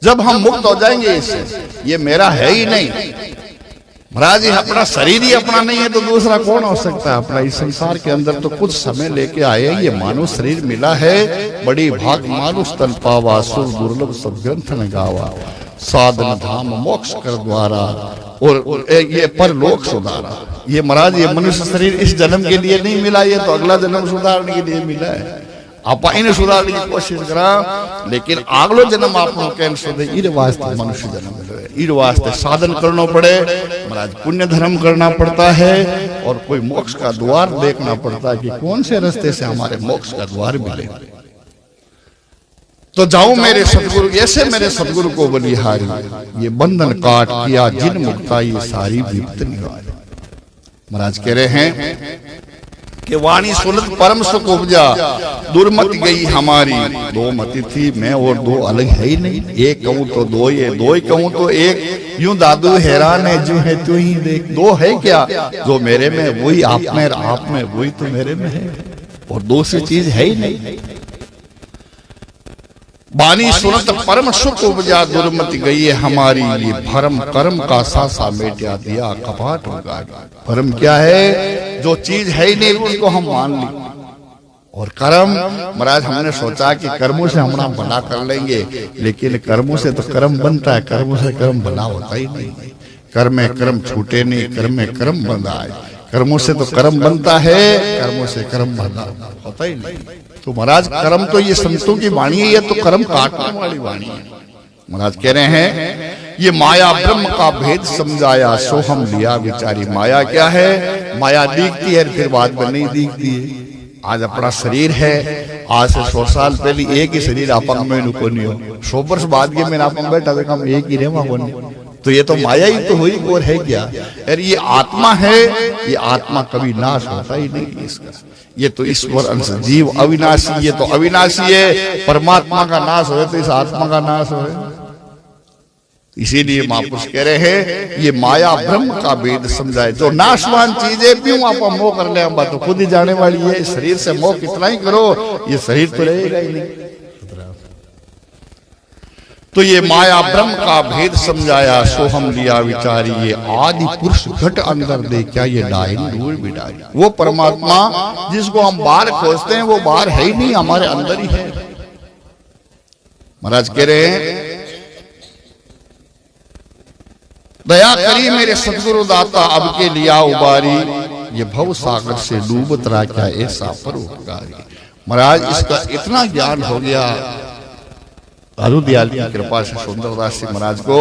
Speaker 2: जब हम मुक्त हो जाएंगे इससे, ये मेरा है ही नहीं महाराज, ये अपना शरीर ही अपना नहीं है तो दूसरा कौन हो सकता है अपना। इस संसार के अंदर तो कुछ समय लेके आए, ये मानो शरीर मिला है, बड़ी भाग मानुष तन पावा, सुर दुर्लभ सब ग्रंथ न गावा, साधन धाम मोक्ष कर द्वारा और ये परलोक सुधारा। ये महाराज ये मनुष्य शरीर इस जन्म के लिए नहीं मिला, ये तो अगला जन्म सुधारने के लिए मिला है। आप इन्हें सुधारने की कोशिश करा, लेकिन अगलो जन्म आप लोग वास्ते मनुष्य जन्म मिले, वास्ते साधन करना पड़े महाराज, पुण्य धर्म करना पड़ता है और कोई मोक्ष का द्वार देखना पड़ता है कि कौन से रास्ते से हमारे मोक्ष का द्वार मिले। तो जाऊं मेरे सदगुरु, ऐसे मेरे सदगुरु को बलिहारी, ये बंधन काट किया जिन मुक्ता ये सारी विपत निवारी। महाराज कह रहे हैं कि वाणी सुनत परम सुख उपजा, दुर्मति गई हमारी, दो मति थी मैं और दो अलग है ही नहीं। एक कहूं तो दो, ये दो ही कहूं तो एक, यूं दादू हैरान है जो है तू ही देख। दो है क्या, जो मेरे में वही आप में, आप में वही तो मेरे में है, और दूसरी चीज है ही नहीं। बानी सुनत परम सुख उपजा, दुर्मति गई है हमारी, ये भरम कर्म का सासा मेटिया दिया कपाट होगा। भरम क्या है, जो चीज है ही नहीं उसको हम मान ली। और कर्म महाराज हमने सोचा कि कर्मों से हम भला कर लेंगे, लेकिन कर्मों से तो कर्म बनता है, कर्मों से कर्म भला होता ही नहीं। कर्म में कर्म छूटे नहीं, कर्म में कर्म बंधा है। कर्मों से तो कर्म बनता है, कर्मों से कर्म भला होता ही नहीं। तो महाराज कर्म तो ये संतों की वाणी है, ये तो कर्म काटने वाली वाणी है। महाराज कह रहे हैं ये माया ब्रह्म का भेद समझाया, सो हम लिया विचारी। माया क्या है, माया दिखती है फिर बाद में नहीं दिखती है। आज अपना शरीर है, आज से 100 साल पहले एक ही शरीर आप में को नहीं हो, 100 वर्ष बाद के मेरा आप बैठा देखा एक ही रेवा को नहीं, तो ये तो माया ही तो हुई और है क्या। अरे ये आत्मा है, ये आत्मा कभी नाश होता ही नहीं इसका। ये तो ईश्वर अंश जीव अविनाशी, ये तो अविनाशी है। परमात्मा का नाश हो तो इस आत्मा का नाश हो। इसीलिए महापुरुष कह रहे हैं ये माया ब्रह्म का भेद समझाए। जो नाशवान चीजें क्यों आप मोह कर ले, हम बात तो खुद ही जाने वाली है। शरीर से मोह कितना ही करो, ये शरीर तो रहेगा ही नहीं। तो ये माया ब्रह्म का भेद समझाया, सो हम लिया विचारी। ये आदि पुरुष घट अंदर दे, क्या ये डाइन दूर बिडाई। वो परमात्मा जिसको हम बाहर खोजते हैं वो बाहर है ही नहीं, हमारे अंदर ही है। महाराज कह रहे हैं दया करी मेरे सदगुरु दाता, अब के लिया उबारी। ये भव सागर से डूबत रहा, क्या ऐसा परोपकारी। महाराज इसका इतना ज्ञान हो गया अरु दयाल की कृपा से सुंदरदास जी महाराज को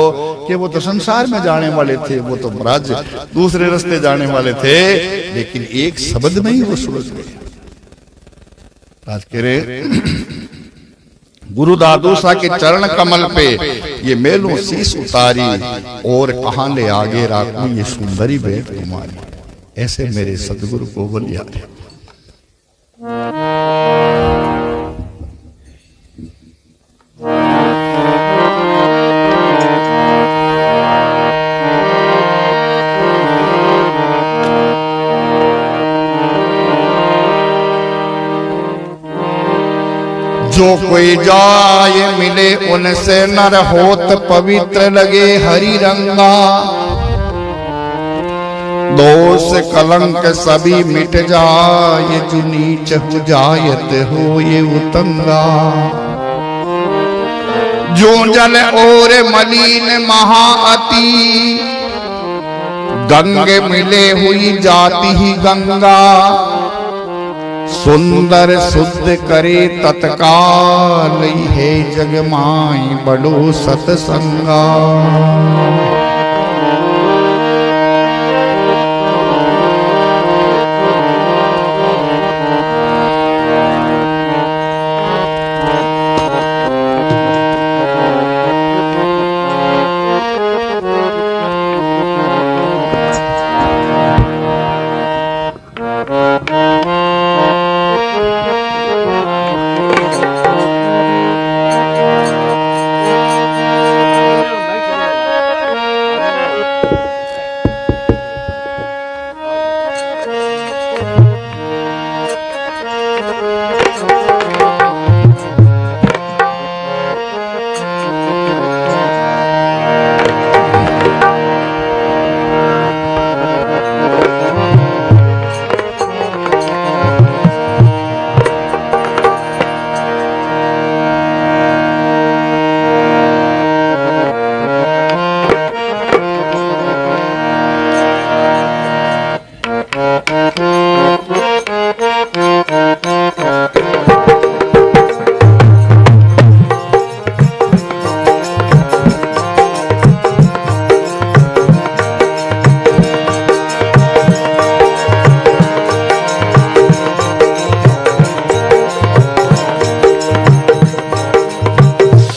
Speaker 2: कि वो तो संसार में जाने वाले थे, वो तो महाराज दूसरे रास्ते जाने वाले थे, लेकिन एक शब्द में ही वो सुलझ गए। राज कह रहे गुरु दादूसा के चरण कमल पे ये मेलों शीश उतारी, और कहां ले आगे राखूं ये सुंदरी भेंट तुम्हारी। ऐसे मेरे सदगुरु को बोलिया। जो कोई जाए मिले उनसे नर होत पवित्र लगे हरि रंगा। दोष कलंक सभी मिट जाए, जो नीच हो जायत हो ये उतंगा। जो जल और मलिन महाअति, गंगे मिले हुई जाति ही गंगा। सुंदर शुद्ध करे तत्काल, है जग माई बड़ो सतसंगा।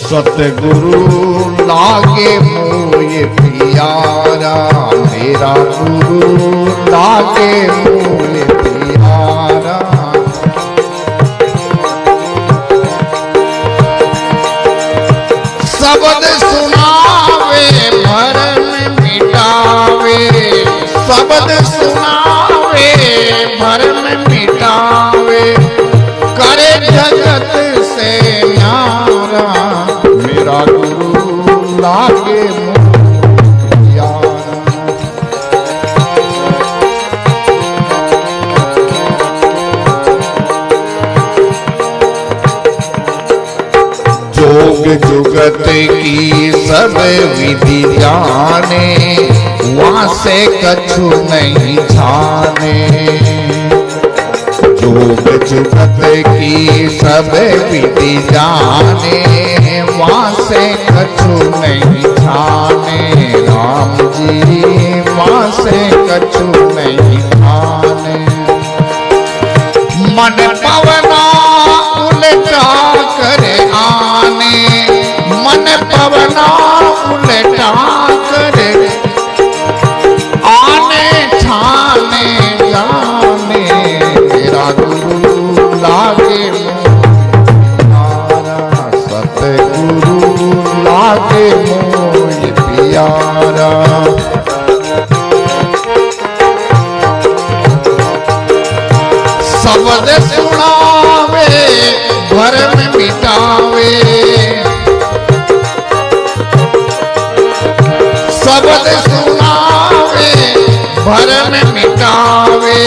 Speaker 2: सतगुरु लागे मोये प्यारा, मेरा गुरु लागे मोये प्यारा। शब्द सुनावे भरम मिटावे, शब्द सुनावे भरम मिटावे। करे जगत से न्यारा, मेरा गुरु लागे प्यारा। जोग जुगत की सब विधि जाने, वहां से कछु नहीं जाने। जोग जुगत की सब विधि जाने, वहां से कछु नहीं जाने। राम जी वहां से कछु नहीं जाने। मन पवना उलटा करे आने, मन पवना उलटा करे आने छाने जाने। मेरा गुरु लागे प्यारा, सतगुरु लागे मोये प्यारा। शब्द सुनावे भरम मिटावे, शब्द सुनावे भरम मिटावे।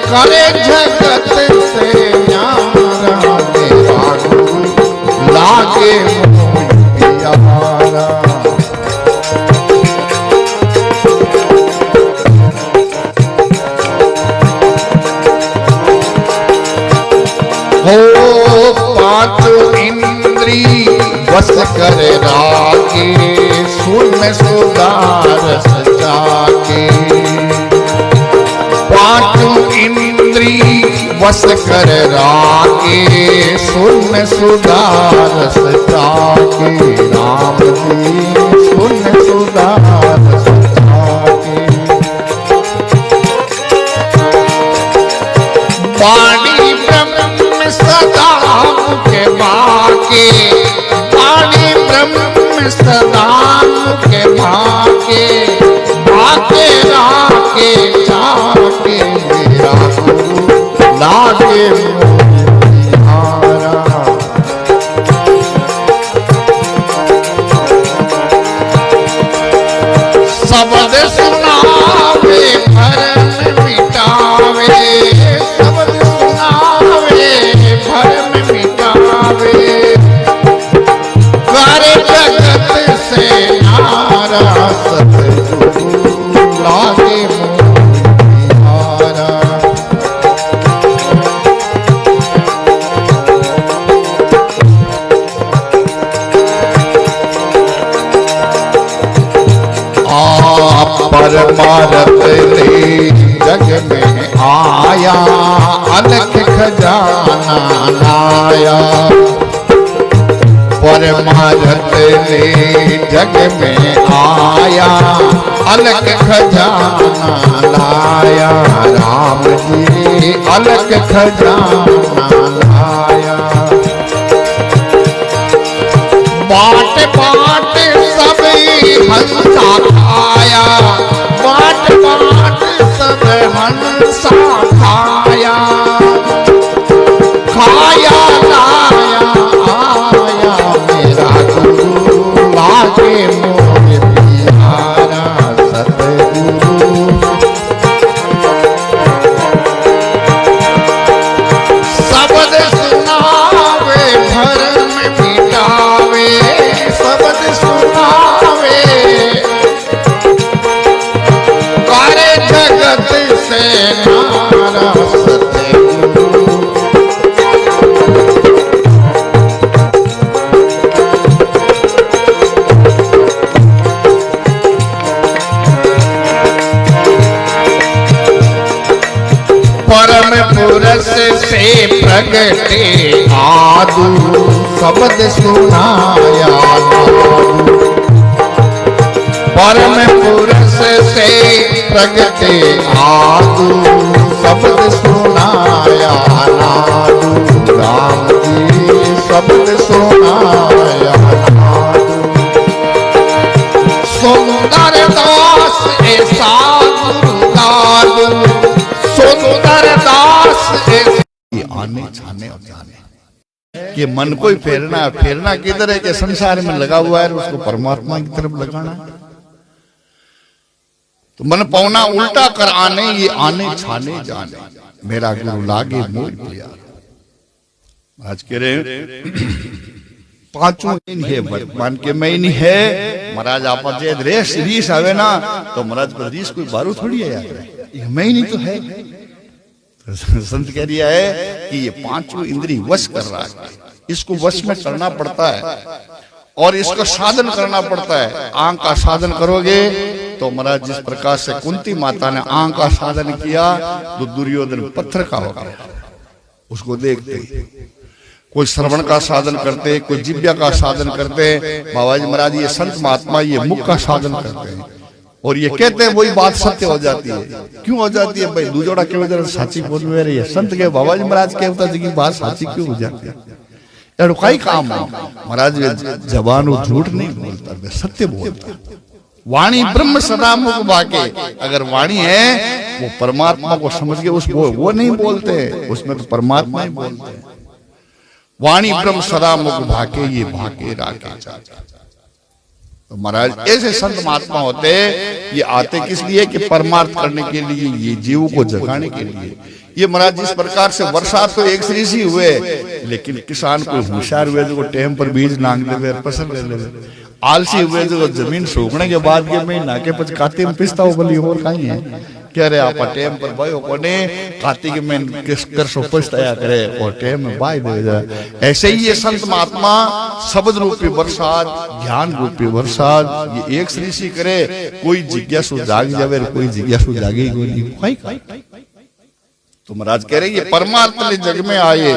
Speaker 2: करे जगत से न्यारा, मेरा गुरु लागे मोये प्यारा। हो पांच इंद्री बस कर रागे, सुन सुधार सजाके। पांच इंद्री बस कर रागे, सुन सुधार सजाके। राम जी सुन सुधार सजाके। वाणी ब्रह्म सदा मुखे बाके, वाणी ब्रह्म सदा मुखे बाके। बाके राके जाके, मेरा गुरु लागे मोये प्यारा। शब्द सुनावे भरम मिटावे, शब्द सुनावे भरम मिटावे, करे जगत से नारा सतगुरु लागे मोहिहारा। परमारथ ले जग में आया, अलख खजाना लाया। परमारथ ले जग में आया, अलख खजाना लाया। राम जी अलख खजाना लाया। बाट बाट सब हंसा खाया, बाट बाट सब हंसा खाया। खाया लाया आया मेरा गुरु, लागे मोर प्यारा सतगुरु। शब्द सुनावे भरम मिटावे, शब्द सुनावे करे जगत से नारा सतगुरु। परम पुरुष से प्रगटे आदु, शब्द सुनाया नादु। परम पुरुष से प्रगटे आदु, शब्द सुनाया नादु। राम जी शब्द सुनाया नादु। सुंदर दास ऐसा गुरु लालू, सुंदर दास आने छाने और जाने कि मन को ही फेरना है। फेरना किधर है कि संसार में लगा हुआ है, उसको परमात्मा की तरफ लगाना है। तो मन पौना उल्टा कर आने, ये आने छाने जाने, मेरा गुरु लागे मोर प्यारा। आज कह रहे पांचों इन है वर्तमान के में नहीं है। महाराज आप रेस रीस आवे ना तो महाराज पर रीस कोई बारू थोड़ी है यार, मैं ही नहीं तो है। संत कह दिया है कि ये पांचों इंद्रिय वश कर रहा है, इसको वश में करना पड़ता है और इसको साधन करना पड़ता है। आंख का साधन करोगे तो महाराज जिस प्रकार से कुंती माता ने आंख का साधन किया तो दुर्योधन पत्थर का हो गया उसको देखते। कोई श्रवण का साधन करते, कोई जिव्या का साधन करते। बाबा जी महाराज ये संत महात्मा ये मुख का साधन करते हैं और ये कहते हैं वही बात सत्य हो जाती है। क्यों हो जाती है भाई? दूजोड़ा के वजह से साची बोल में रही है। संत के बाबा जी महाराज कहता है कि बात साची क्यों हो जाती है? यार कई काम है महाराज, जबान वो झूठ नहीं बोलता, वे सत्य बोलता। वाणी ब्रह्म सदा मुख बाके, अगर वाणी है वो परमात्मा को समझ के उस वो नहीं बोलते, उसमें तो परमात्मा ही बोलते हैं। वाणी ब्रह्म सदा मुख भाके, ये भाके राके जाता। तो महाराज ऐसे संत महात्मा होते, ये आते किस लिए कि परमार्थ करने के लिए, ये जीव को जगाने के लिए। ये महाराज जिस प्रकार से वर्षा तो एक श्री सी हुए, लेकिन किसान को होशियार हुए जो टाइम पर बीज नांग ले फसल ले ले, आलसी हुए जो जमीन सूखने के बाद के में नाके पच काते में पिसता हो बली और कहीं है कह रहे आप टाइम पर भयो कोने कार्तिक में किस कर सो पछताया करे और टाइम में बाय दे जाए। ऐसे ही ये संत महात्मा शब्द रूपी बरसात, ज्ञान रूपी बरसात, ये एक श्री सी करे। कोई जिज्ञासु जाग जावे, कोई जिज्ञासु जागे नहीं। तो महाराज कह रहे ये परमात्मा ने जग में आए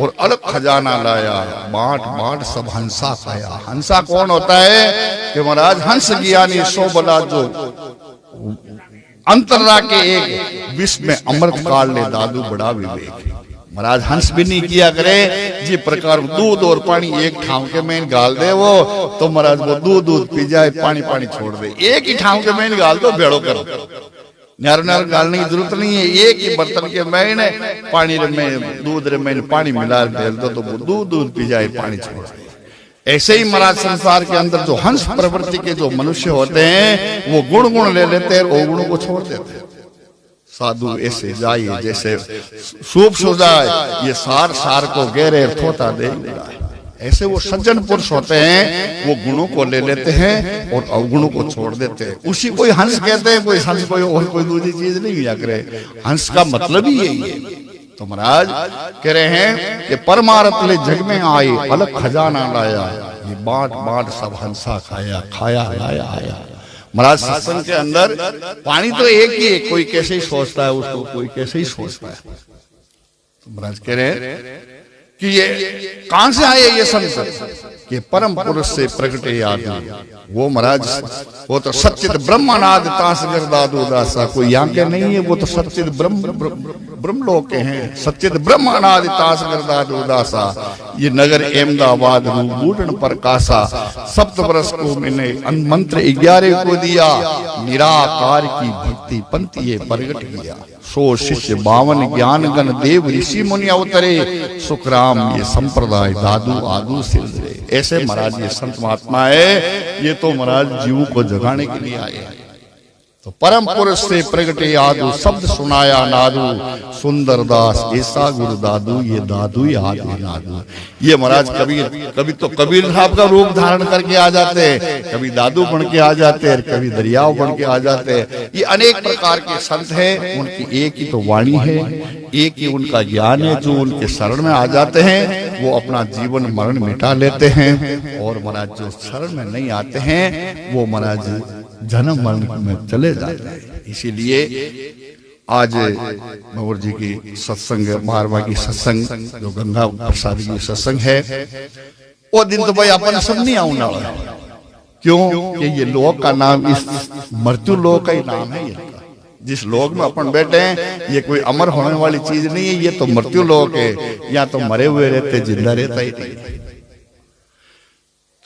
Speaker 2: और अलग खजाना लाया, बांट बांट सब हंसा खाया। हंसा कौन होता है कि महाराज हंस ज्ञानी सो बला जो अंतरा के एक विश्व में अमृत काल ले दादू बड़ा विवेक। महाराज हंस भी नहीं किया करे जी प्रकार दूध और पानी एक ठाव के में गाल दे वो तो महाराज वो दूध पी जाए, पानी पानी छोड़ दे। एक ही ठाव के में गाल दो, भेड़ो करो, न्यार न्यार गालने की जरूरत नहीं है। एक ही बर्तन के मैंने पानी में दूध रे मैंने पानी मिला दे दो तो वो दूध पी जाए, पानी छोड़ दे। ऐसे ही महाराज संसार के अंदर जो हंस प्रवृत्ति के जो मनुष्य होते हैं वो गुण ले लेते हैं, अवगुणों को छोड़ देते हैं। साधु ऐसे जाइए जैसे सूप सो जाए, ये सार को गहरे अर्थोता देगा। ऐसे वो सज्जन पुरुष होते हैं, वो गुणों को ले लेते हैं और अवगुणों को छोड़ देते हैं। उसी को हंस कहते हैं, कोई हंस कोई और कोई दूसरी चीज नहीं किया करे। हंस का मतलब ही यही है। तो महाराज कह रहे हैं कि परमारथ ले जग में आए, अलग खजाना लाया, ये बांट बांट सब हंसा खाया, खाया लाया आया। महाराज सत्संग के अंदर पानी तो एक ही है, कोई कैसे ही सोचता है उसको, कोई कैसे ही सोचता है। तो महाराज कह रहे हैं कि ये कहां से आए ये संत, कि परम पुरुष से प्रगटे आदि। वो महाराज वो तो सच्चित ब्रह्मानाद तासगर दादू दासा, कोई यहाँ के नहीं है, वो तो सच्चित ब्रह्म लोक के हैं। सच्चित ब्रह्मानाद तासगर दादू दासा, ये नगर अहमदाबाद बूढ़न पर कासा। सप्त वर्ष को मैंने मंत्र 11 को दिया, निराकार की भक्ति पंक्ति प्रगट किया। सो शिष्य 52 ज्ञान गण देव ऋषि मुनि अवतरे, सुखराम ये संप्रदाय दादू आदू सिर। ऐसे महाराज ये संत महात्मा है, ये तो महाराज जीवों को जगाने के लिए आए हैं। तो परम पुरुष से प्रगटे आदू, शब्द सुनाया नादू, सुंदर दास ऐसा गुरु दादू, ये दादू याद नादू। ये महाराज कभी तो कबीर साहब का रूप धारण करके आ जाते हैं, कभी दादू बन के आ जाते हैं, कभी दरियाव बन के आ जाते हैं। ये अनेक प्रकार के संत हैं, उनकी एक ही तो वाणी है, एक ही उनका ज्ञान है। जो उनके शरण में आ जाते हैं वो अपना जीवन मरण मिटा लेते हैं, और महाराज जो शरण में नहीं आते हैं वो महाराज जन्म मरण में चले जाते हैं। इसीलिए आज भंवर जी की सत्संग, महारमा की सत्संग, जो गंगा प्रसाद की सत्संग है, वो दिन तो भाई अपन सब नहीं आऊंगा। क्यों कि ये लोक का नाम इस मृत्यु लोक का ही नाम है। ये जिस लोक में अपन बैठे हैं ये कोई अमर होने वाली चीज नहीं है, ये तो मृत्यु लोक है। यहाँ तो मरे हुए रहते, जिंदा रहता ही नहीं।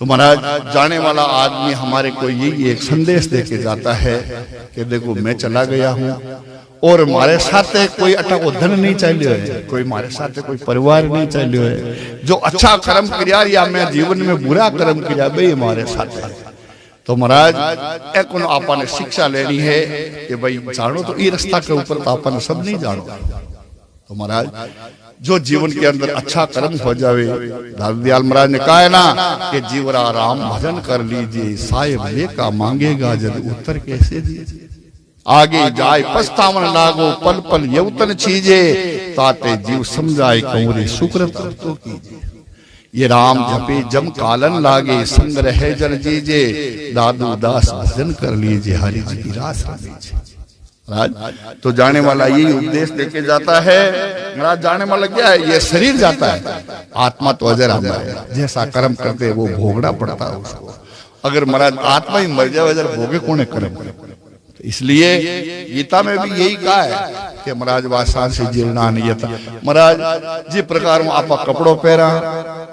Speaker 2: तो महाराज जाने वाला आदमी हमारे को यही एक संदेश देके जाता है कि देखो मैं चला गया हूँ, और हमारे साथ कोई अटक धन नहीं चाहिए है, कोई हमारे साथ कोई परिवार नहीं चाहिए है। जो अच्छा कर्म किया या मैं जीवन में बुरा कर्म किया भाई हमारे साथ है। तो महाराज एक आपने शिक्षा लेनी है कि भाई जानो तो ये रास्ता के ऊपर तो आपने सब नहीं जानो। तो महाराज जो जीवन के अंदर अच्छा कर्म हो जावे, दादयाल महाराज ने कहा है ना कि जीवरा राम भजन कर लीजिए, साहेब लेका मांगेगा जब उत्तर कैसे दीजिए। आगे जाए पछतावन लागो, पल पल यौतन छीजे, ताते जीव समझाए कौरे सुकृत तो कीजिए। ये राम जपे जम कालन लागे, संग रहे जन जीजे, दादू दास भजन कर लीजिए, हरि जी की रास लीजिए। तो जाने वाला यही उपदेश देके जाता है। महाराज जाने वाला क्या है, ये शरीर जाता है, आत्मा तो अजर आता है। जैसा कर्म करते हैं वो भोगना पड़ता है उसको। अगर महाराज आत्मा ही मर जाए अजर भोगे कौन कर्म करे। तो इसलिए गीता में भी यही कहा है कि महाराज वासान से जीर्णा नहीं था। महाराज जी प्रकार आप कपड़ों पहरा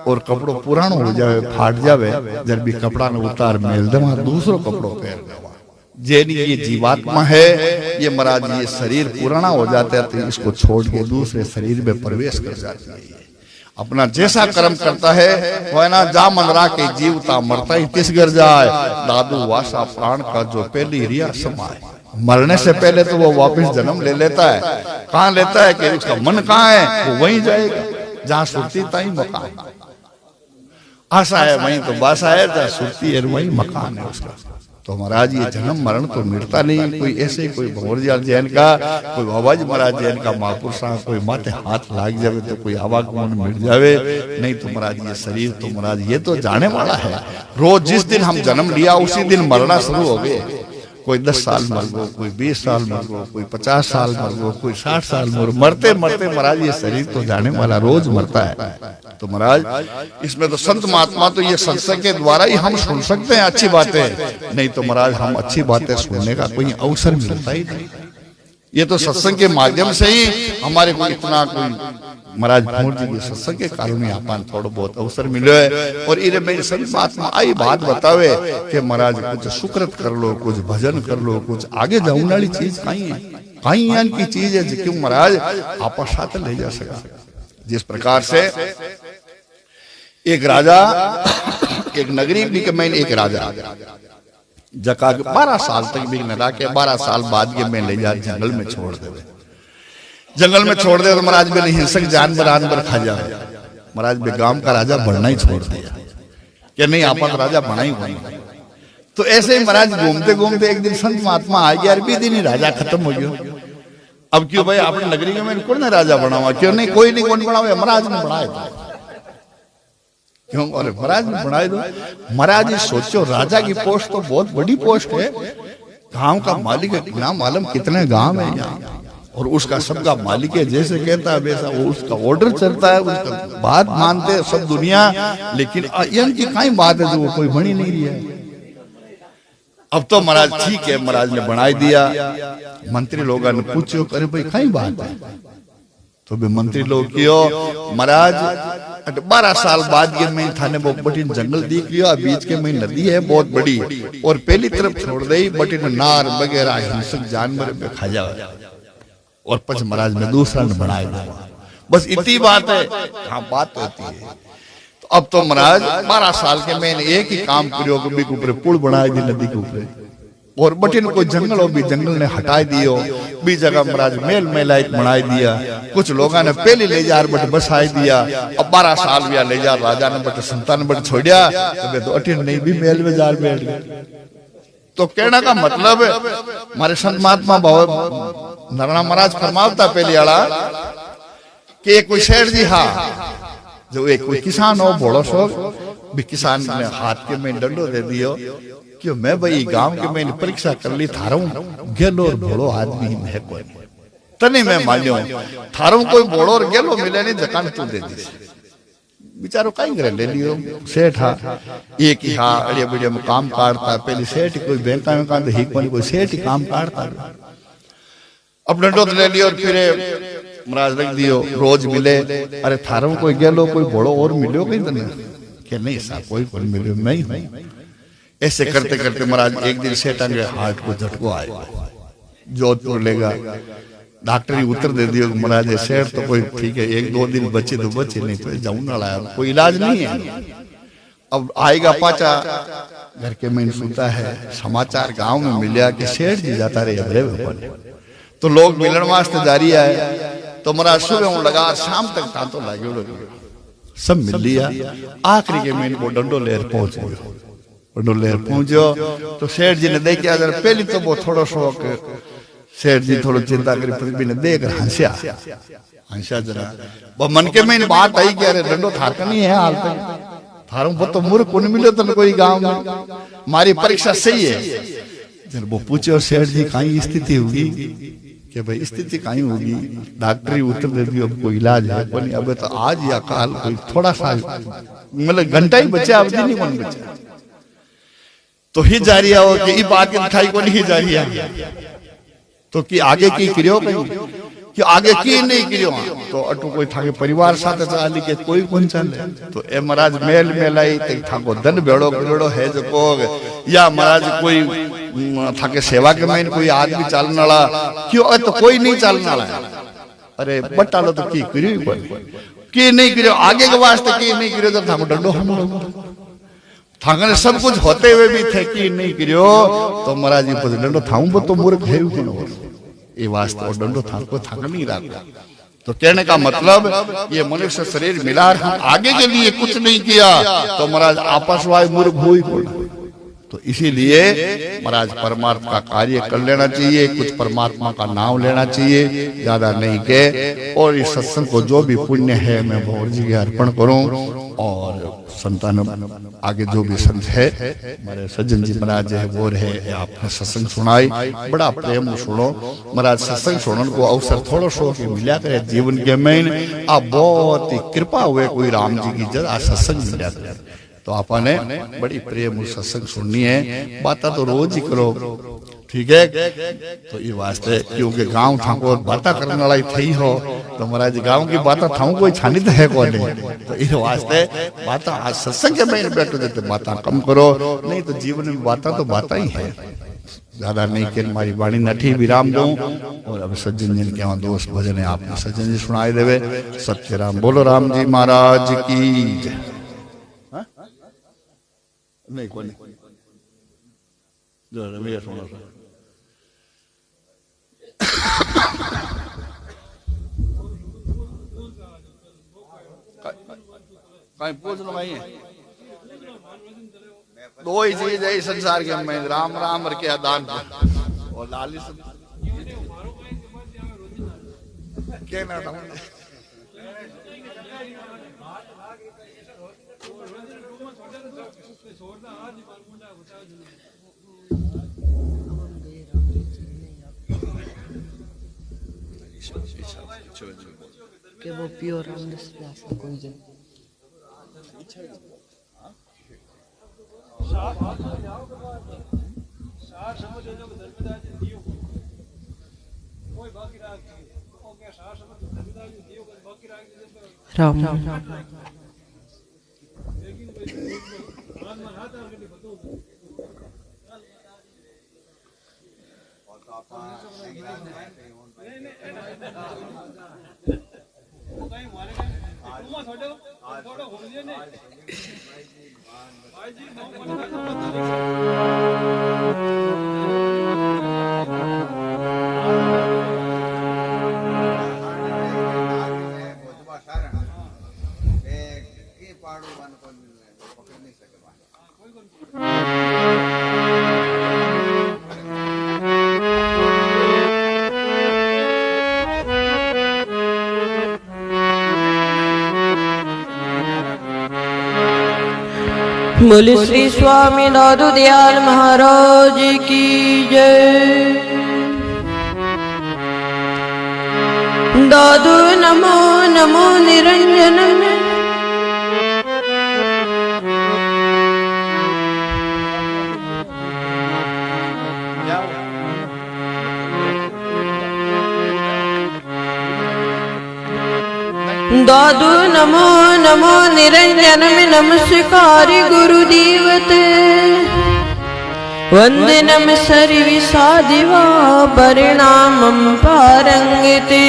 Speaker 2: और कपड़ों पुरानो हो जाए, फाट जावे, जब भी कपड़ा ने उतार मेल दे दूसरो कपड़ो पहर दे। जैनी ये जीवात्मा है, ये महाराज ये शरीर पुराना हो जाता है तो इसको छोड़ के दूसरे शरीर में प्रवेश कर जाता है। अपना जैसा कर्म करता है वह ना जा मनरा के जीवता मरता ही तिस गर जाए, दादू वासा प्राण का जो पहली रिया समाए। मरने से पहले तो वो वापस जन्म ले लेता है। कहाँ लेता है कि उसका मन कहाँ है वो वहीं जाएगा, जहाँ सुरती तहीं मकान। आशा है वहीं तो बासा है, जहाँ सुरती है वहीं मकान है उसका। तो महाराज ये जन्म मरण तो मिटता नहीं। कोई ऐसे कोई भंवर जैन का, कोई बाबाजी महाराज जैन का महापुरुष कोई माथे हाथ लाग जावे तो कोई आवागमन मिट जावे, नहीं तो महाराज ये शरीर तो महाराज ये तो जाने वाला है। रोज जिस दिन हम जन्म लिया उसी दिन मरना शुरू हो गए। कोई 10 साल मर गो, कोई 20 साल मर गो, कोई 50 साल मर गो, कोई 60 साल मर। मरते मरते महाराज ये शरीर तो जाने वाला, रोज मरता है। तो महाराज इसमें तो संत महात्मा तो ये सत्संग के द्वारा ही हम सुन सकते हैं अच्छी बातें, नहीं तो महाराज हम अच्छी बातें सुनने का कोई अवसर मिलता ही नहीं। ये तो सत्संग के माध्यम से ही हमारे को इतना कोई महाराज भंवर जी के सत्संग के कारण में अपन थोड़ा बहुत अवसर मिलो है। और इरे मेरी संत महात्मा आई बात बतावे कि महाराज कुछ सुकृत कर लो, कुछ भजन कर लो, कुछ आगे जाऊं वाली चीज कहीं है, कहीं यान की चीज है जो महाराज आप साथ ले जा सका। जिस प्रकार से एक राजा एक नगरी भी के मैंने एक राजा जका 12 साल तक भी न रहा के 12 साल बाद के मैं ले जा जंगल में छोड़ दे। जंगल में छोड़ दे तो महाराज में हिंसक जानवर खा जाए। महाराज में गांव का राजा बनना ही छोड़ दिया कि नहीं आप राजा बना ही बना। तो ऐसे ही महाराज घूमते घूमते एक दिन संत महात्मा आ गया, 20 दिन ही राजा खत्म हो गया। अब क्यों भाई आपने नगरी में कौन ने राजा बनावा? क्यों नहीं, कोई नहीं कौन बनावे, महाराज ने बनाए दो। क्यों? अरे महाराज ने बनाए दो। महाराज ये सोचो राजा की पोस्ट तो बहुत बड़ी पोस्ट है, गांव का मालिक है, ना मालूम कितने गांव है यहाँ, और उसका सबका मालिक है, जैसे कहता है वैसा वो उसका ऑर्डर चलता है, उसका बात मानते हैं सब दुनिया। लेकिन इनकी कई बात है जो वो कोई बनी नहीं रही है। अब तो महाराज ठीक है, महाराज ने बनाई दिया। मंत्री लोगों ने पूछो करे भाई कई बात है, तो भी मंत्री लोग क्यों महाराज 12 साल बाद ये मैं थाने वो बटिन जंगल दिख लिया, बीच के में नदी है बहुत बड़ी, और पहली तरफ छोड़ दे बटिन नार वगैरह हिंसक जानवर पे खा जाए, और पच महाराज ने दूसरा ने बनाया। बस इतनी बात है। हाँ बात तो होती है। तो अब तो महाराज 12 साल के मैंने एक ही काम करियो, कभी के ऊपर पुल बनाए दी नदी के ऊपर, और बटिन को जंगल हो भी जंगल ने हटाई दियो, भी जगह महाराज मेल मेलाइत बनाई दिया। कुछ लोगों ने पहले ले जा बट बसाई दिया। अब 12 साल भी ले जा राजा ने बट संतान बट छोड़िया, तो अटिन नहीं भी मेल में जार बैठ गए। तो कहने का मतलब हमारे संत महात्मा भाव नारायण महाराज फरमावता पहले आड़ा कि कोई शेर जी हाँ जो एक कोई किसान हो बड़ो सो भी किसान ने हाथ के में डंडो दे दियो कि मैं भाई गांव के मैंने परीक्षा कर ली, थारू गेलो और बड़ो आदमी है कोई तने मैं मान्यो थारू कोई बड़ो और गेलो मिले नहीं जकान तू दे दी। बेचारो कहीं करे ले लियो सेठ हा एक ही हाँ अड़िया बढ़िया में काम काटता, पहले सेठ कोई बैंक में काम ही कोई सेठ ही काम काटता। अब डंडो ले लियो और फिर महाराज रख दियो, रोज मिले। अरे थारू कोई गेलो कोई बड़ो और मिलो कहीं तने कि नहीं सा कोई कोई मिलो नहीं हूं। ऐसे करते करते महाराज एक दिन सेठ के हार्ट को झटको आया, जोधपुर लेगा डॉक्टर ही उत्तर दे दियो महाराज सेठ तो कोई ठीक है 1-2 दिन बचे तो बचे, नहीं तो जाऊं ना लाया कोई इलाज नहीं है। अब आएगा पाचा घर के में सुनता है समाचार गांव में मिलिया कि सेठ जी जाता रहे अबरे, तो लोग मिलन वास्ते जारी आए। तो महाराज सुबह लगा शाम तक तांतो लागो सब मिल लिया। आखिरी के में वो डंडो लेर पहुंच गयो, डंडो लेर पहुंचो तो सेठ जी ने देखा अगर पहली तो वो थोड़ा शौक सेठ जी थोड़ा चिंता करी पृथ्वी ने देख हंसिया हंसिया जरा वो मन के में बात आई कि अरे डंडो थाका नहीं है हाल तक थारू वो तो मूर्ख कौन मिलो तो कोई गांव में हमारी परीक्षा सही है। जब वो पूछो सेठ जी कहीं स्थिति होगी कि भाई स्थिति कहीं होगी, डॉक्टरी उत्तर दे दी अब कोई इलाज है कोई, अब तो आज या काल कोई थोड़ा सा मतलब घंटा ही बचा अवधि नहीं कौन बचा। तो ही जा रही हो कि बात की मिठाई को नहीं जा रही है तो कि आगे की क्रियो कि आगे की नहीं क्रियो तो अटू कोई थाके परिवार साथ चाली के कोई कौन चले। तो ए महाराज मेल मेलाई ते थाको धन बेड़ो बेड़ो है जो को या महाराज कोई थाके सेवा के में कोई आदमी चलने वाला क्यों तो कोई नहीं चलने वाला। अरे बटालो तो की करियो की नहीं करियो आगे के वास्ते की नहीं करियो तो थाको डंडो हम थाने सब कुछ होते हुए भी थे कि नहीं करियो तो महाराज जी पर डंडो थाऊं तो मूर्ख है ये वास्ते और डंडो थाको थाक नहीं रहा। तो कहने का मतलब ये मनुष्य शरीर मिला हम आगे के लिए कुछ नहीं किया तो महाराज आपस वाले मूर्ख हो ही पड़ा। तो इसीलिए महाराज परमार्थ का कार्य कर लेना चाहिए, कुछ परमात्मा का नाम लेना चाहिए ज्यादा नहीं के, और इस सत्संग को जो भी पुण्य है मैं भगवान जी के अर्पण करूं। और संतान आगे जो भी संत है हमारे सज्जन जी महाराज है वो रहे आपने सत्संग सुनाई बड़ा प्रेम सुनो महाराज। सत्संग सुनने को अवसर थोड़ा सो के मिला करे जीवन के में आप बहुत ही कृपा हुए कोई राम जी की जरा सत्संग मिला करे तो आपने बड़ी प्रेम सत्संग सुननी है, बातें तो रोज ही करो ठीक है। तो ये वास्ते क्योंकि गांव था को बातें करने वाला ही थी हो तो महाराज गांव की बातें था कोई छानित है कौन तो इस वास्ते बातें आज सत्संग के में बैठो देते बातें कम करो, नहीं तो जीवन में बातें तो बातें ही है ज्यादा नहीं कि हमारी वाणी नठी विराम दूं। और अब सज्जन जी के वहां दोस्त भजन है आपने सज्जन जी सुनाए देवे। सत्य राम बोलो राम जी महाराज की जय। नहीं कोई नहीं जो रमेश होना था कहीं पूछ लो भाई दो ही चीज है इस संसार के में राम राम और के दान और लाली क्या ना था
Speaker 4: कि वो प्योर रामदास दास का कोई जन राम बोले श्री स्वामी दादू दयाल महाराज की जय। दादू नमो नमो निरंजन दादू नमो नमो निरंजन में नमस्कार गुरुदेवत वंदनम सर्विसादिवा परिणामं पारंगते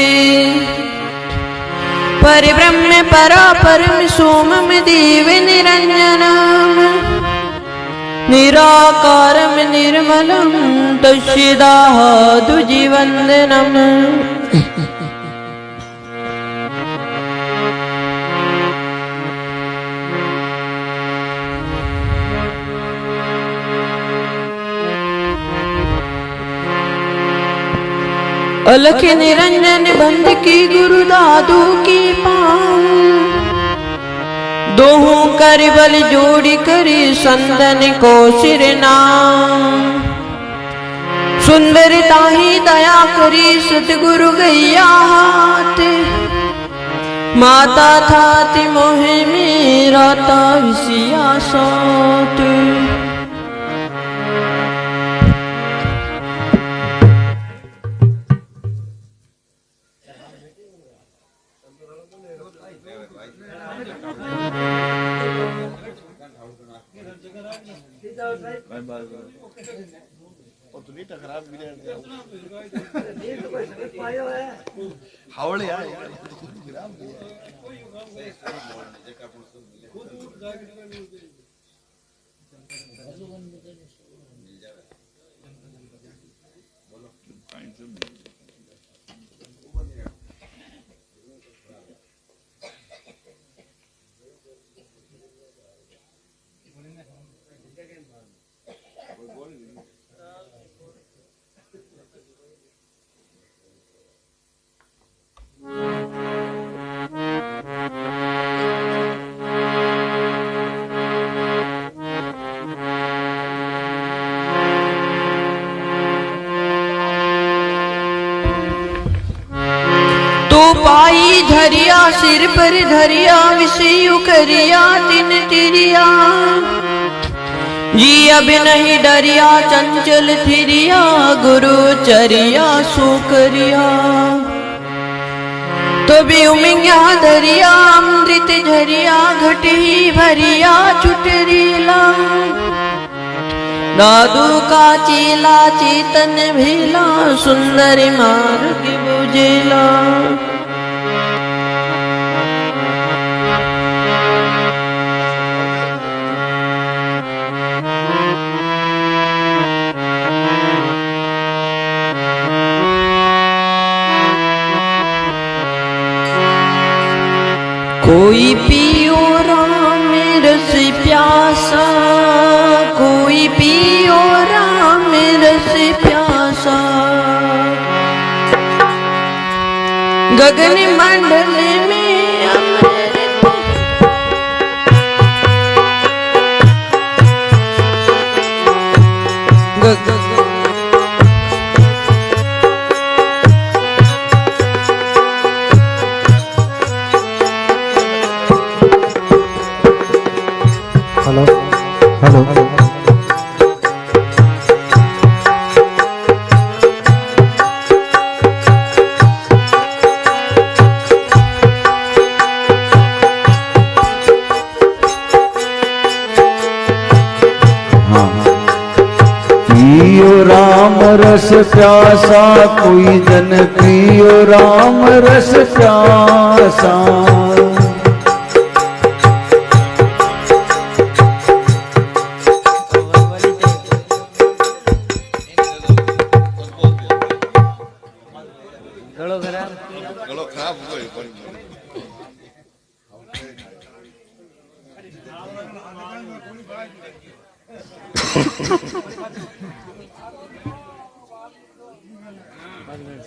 Speaker 4: परिब्रह्म परापरम सोमम देव निरंजनम निराकारम निर्मलम तस्य दादु जीवंदनम। अलख निरंजन बंद की गुरु दादू की पाँव दोहों कर बल जोड़ी करी संदन को सिर नाम सुंदरता ही दया करी सतगुरु गैया हाथ माता थाति मोहे मेरा ता विसिया साथ।
Speaker 2: हावड़े यार पाई धरिया सिर पर धरिया विषय करिया दिन तिरिया जी अब नहीं डरिया चंचल थिरिया गुरु चरिया सो करिया तो भी उमिया धरिया अमृत झरिया घटी भरिया चुटरीला दादू का चीला चेतन भेला सुंदर मार्ग बुझेला।
Speaker 4: कोई पियो राम रस प्यासा, कोई पियो राम रस प्यासा। गगन मंडल में अमृत
Speaker 5: हेलो हेलो पियो राम रस प्यासा, कोई जन पियो राम रस प्यासा।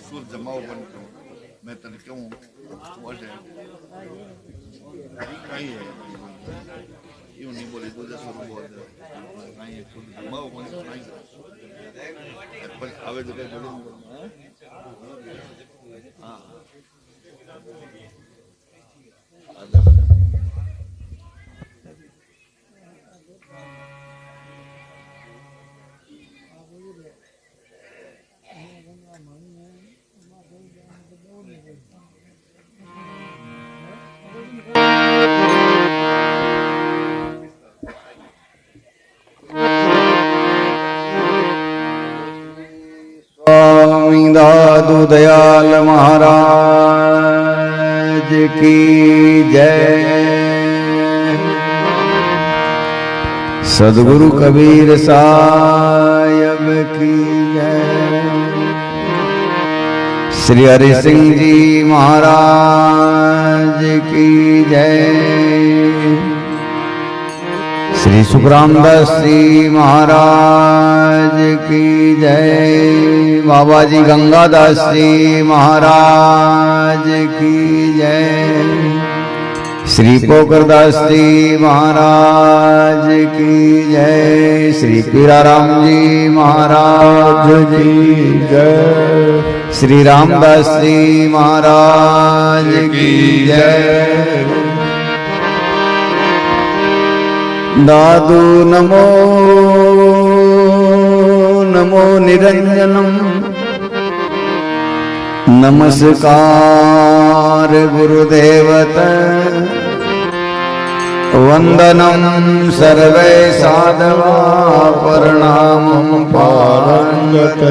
Speaker 2: सुर जमाओ बन मैं तन क्यों बोले कहीं है यूं नहीं बोले दूसरे सुर बोल दे कहीं है सुर जमाओ बन कहीं पर आवे जगह बोले हाँ
Speaker 5: स्वामी दादू दयाल महाराज की जय। सदगुरु कबीर साहिब की जय। श्री हरि सिंह जी महाराज की जय। श्री सुखरामदास जी महाराज की जय। बाबा जी गंगादास जी महाराज की जय। श्री पोखरदास जी महाराज की जय। श्री पीराराम जी महाराज की जय। श्री रामदास जी महाराज की जय। दादू नमो नमो निरंजनम। नमस्कार गुरुदेवत। वंदनम सर्वे साधवा प्रणामं पारंगत।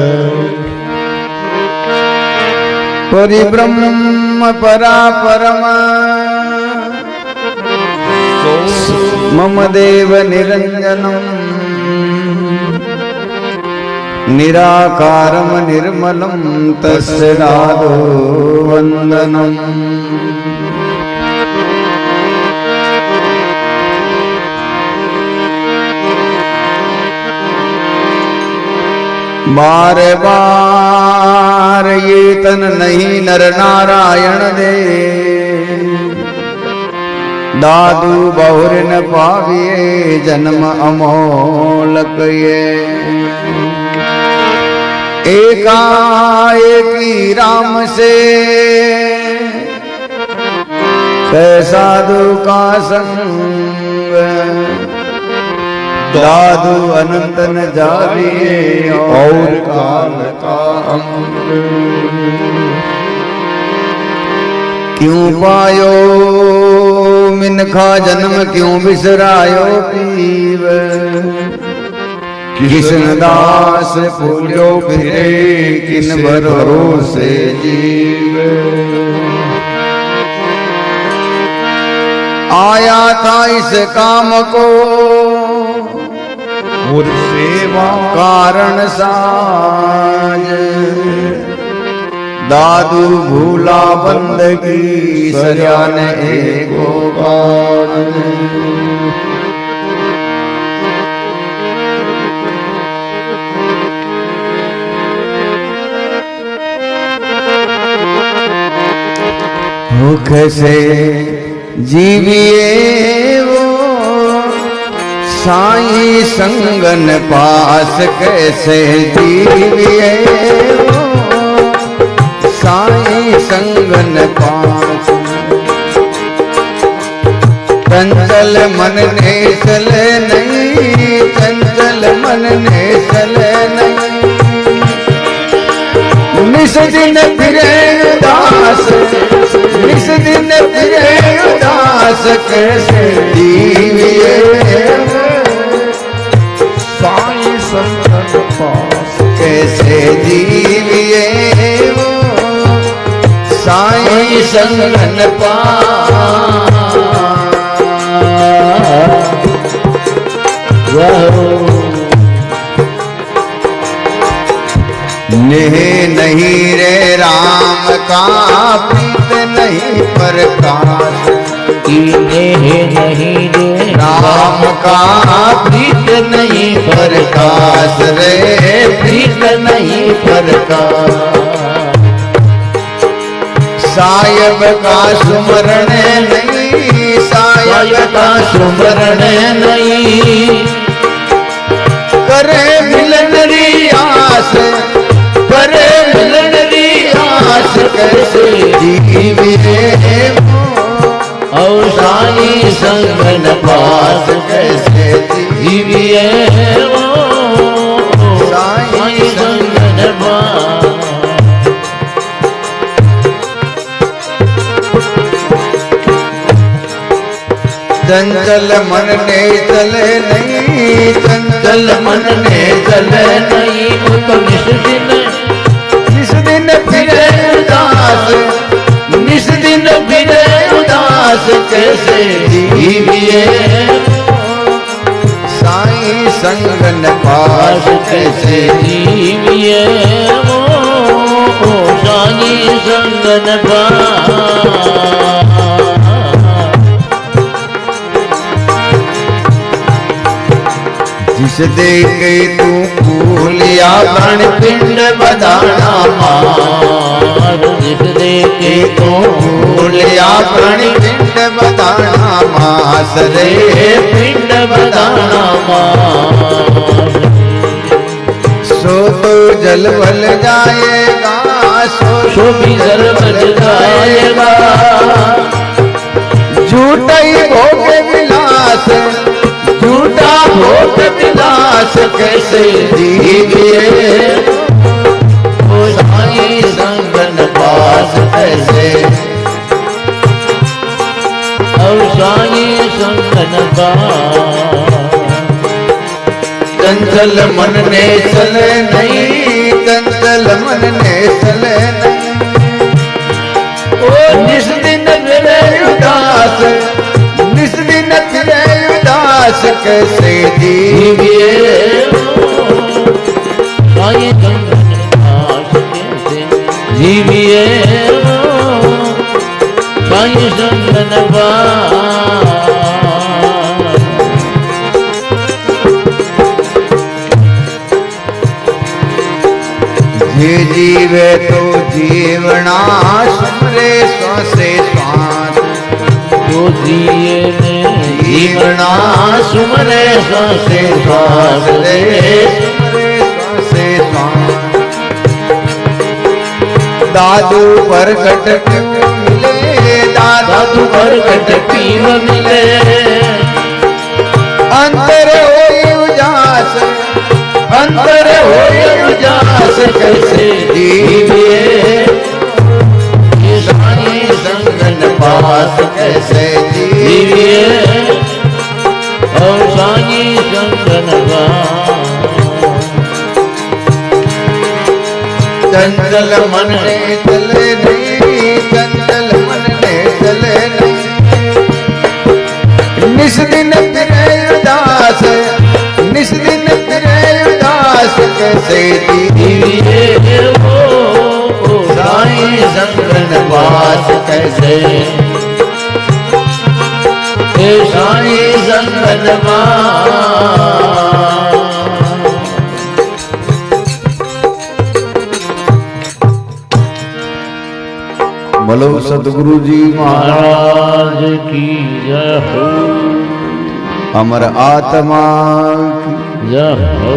Speaker 5: परिब्रह्म परापरम मम देव निरंजनम। निराकारम निर्मलम तस्य नादो वंदनम। बार बार ये तन नहीं नर नारायण दे। दादू बहुर न पाविए जन्म अमोलक ये। एकाएकी राम से कैसा दुका संग। दादू अनंत न जाविए और काल का अंग। क्यों पायो मिनखा जन्म क्यों बिसरायो पीव। कृष्ण दास फूलो फिरे किन भरोसे जीव। आया था इस काम को और सेवा कारण साज। दादू भूला बंदगी सरयान एको गान। मुख से जीविए वो साईं संगन पास कैसे जीविए वो साईं संगन पास। चंचल मन ने चले नहीं, चंचल मन ने चले नहीं। निस दिन फिरे उदास, निस दिन फिरे उदास कैसे जीविए साईं संगन पास। कैसे जीविए वो साईं संगन पास। नेह नहीं रे राम का प्रीत नहीं प्रकाश।
Speaker 1: नेह नहीं रे
Speaker 5: राम का
Speaker 1: प्रीत नहीं
Speaker 5: प्रकाश रे
Speaker 1: प्रीत नहीं प्रकाश।
Speaker 5: सायब का सुमरण नहीं, सायब का
Speaker 1: सुमरण नहीं।
Speaker 5: करे मिलन री आस, करे मिलन री आस कैसे जीविए
Speaker 1: और साईं संगन पास
Speaker 5: कैसे
Speaker 1: जीविए साईं संगन पास।
Speaker 5: चंचल मन ने चले नहीं, चंचल मन ने चले
Speaker 1: नहीं। वो तो निस दिन
Speaker 5: फिरे उदास,
Speaker 1: निस दिन फिरे उदास कैसे जीविए
Speaker 5: साईं संगन पास कैसे
Speaker 1: जीविए साईं संगन पास।
Speaker 5: जिस देखे तू फूलिया प्राण पिंड बदाना मार।
Speaker 1: जिस देखे
Speaker 5: तू फूलिया प्राण पिंड बदाना मास रे
Speaker 1: पिंड बदाना मार।
Speaker 5: सो तो जल बल जाएगा,
Speaker 1: सो भी जल बल जाएगा।
Speaker 5: झूठा ही भोग विलास, झूठा भोग विलास कैसे जीविए
Speaker 1: साईं संगन पास कैसे और साईं संगन पास।
Speaker 5: चंचल मन ने चले नहीं, चंचल मन ने चले नहीं। ओ निस दिन फिरे उदास, निस दिन फिरे उदास कैसे जीविए
Speaker 1: साईं संगन पास कैसे जीविए साईं संगन पास।
Speaker 5: ये जीवे तो जीवना सुमरे श्वासे श्वास।
Speaker 1: जो जिए ने जीवना सुमरे श्वासे श्वास रे
Speaker 5: सुमरे श्वासे श्वास। दादू प्रकट क्यों मिले,
Speaker 1: दादू प्रकट क्यों मिले।
Speaker 5: अंतर होई उजास, अंतर होई उजास कैसे जीविए
Speaker 1: साईं संगन पास
Speaker 5: कैसे जीविए
Speaker 1: और साईं संगन पास।
Speaker 5: चंचल मन ने चले नहीं, चंचल मन ने चले नहीं। निस दिन फिरे उदास, निस दिन फिरे उदास कैसे जीविए
Speaker 1: साईं
Speaker 5: पास कैसे हे साईं संगत बोलो सतगुरु जी महाराज की जय हो। अमर आत्मा की जय हो।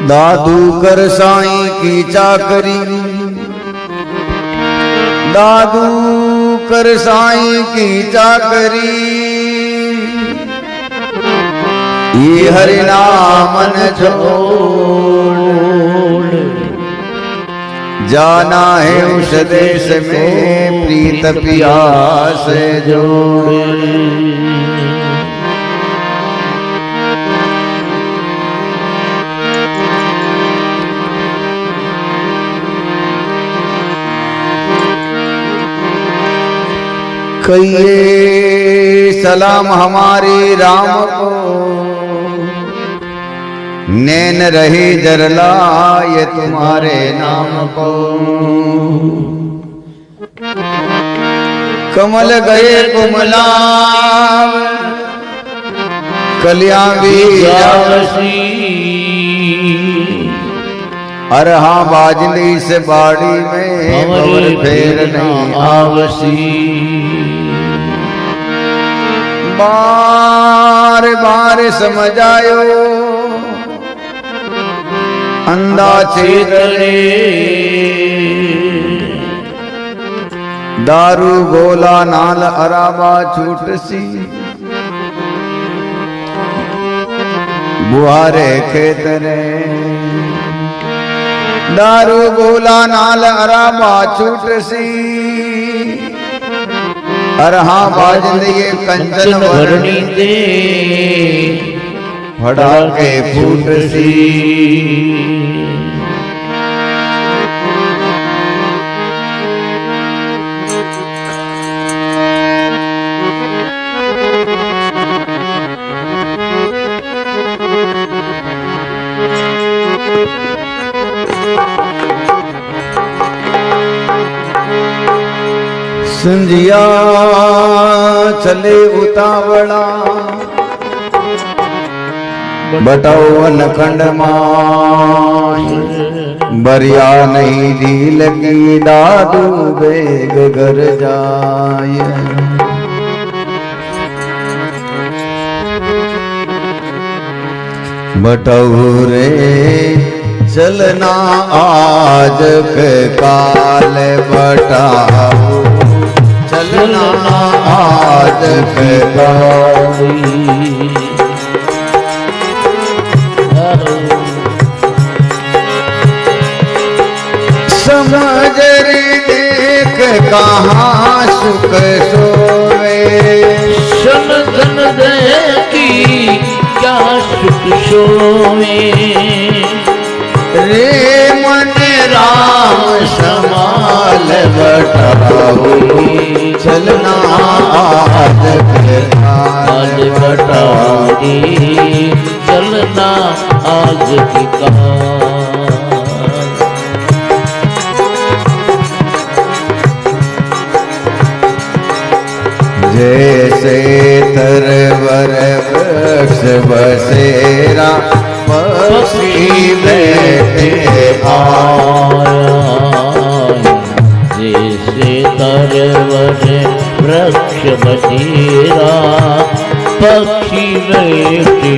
Speaker 5: दादू कर साईं की चाकरी, दादू कर साईं की चाकरी, ये हरि नाम न छोड़, जाना है उस देश में प्रीत प्यास जोड़। कहिए सलाम हमारे राम को, नैन रहे जरलाए तुम्हारे नाम को। कमल गए कुमला कलियां भी अरहा बाजली से बाड़ी में भंवर फेर नहीं आवसी। बार बार समझ आयो अंधा चेतने, दारू गोला नाल अराबा छूट सी, बुहारे खेतरे दारू गोला नाल अराबा छूट सी, अरहा बाजलिए कंचन भरणी दे फड़ा के फूट सी। संजिया चले उतावला बटावन खंड मां, बरिया नहीं दी लगी दादू बेग घर जाए। बटौरे चलना आज के काल बटाऊ, चलना आज के काल। समझ रे देख कहाँ सुख सोवे,
Speaker 1: समझन देखी क्या सुख सोवे।
Speaker 5: रे मन राम समाल बटाई, चलना आज के काल
Speaker 1: बटाई, चलना आज की काल।
Speaker 5: जैसे तरवर वृक्ष बसेरा पक्षी बैठे आया,
Speaker 1: जैसे तरवर वृक्ष बसेरा पक्षी बैठे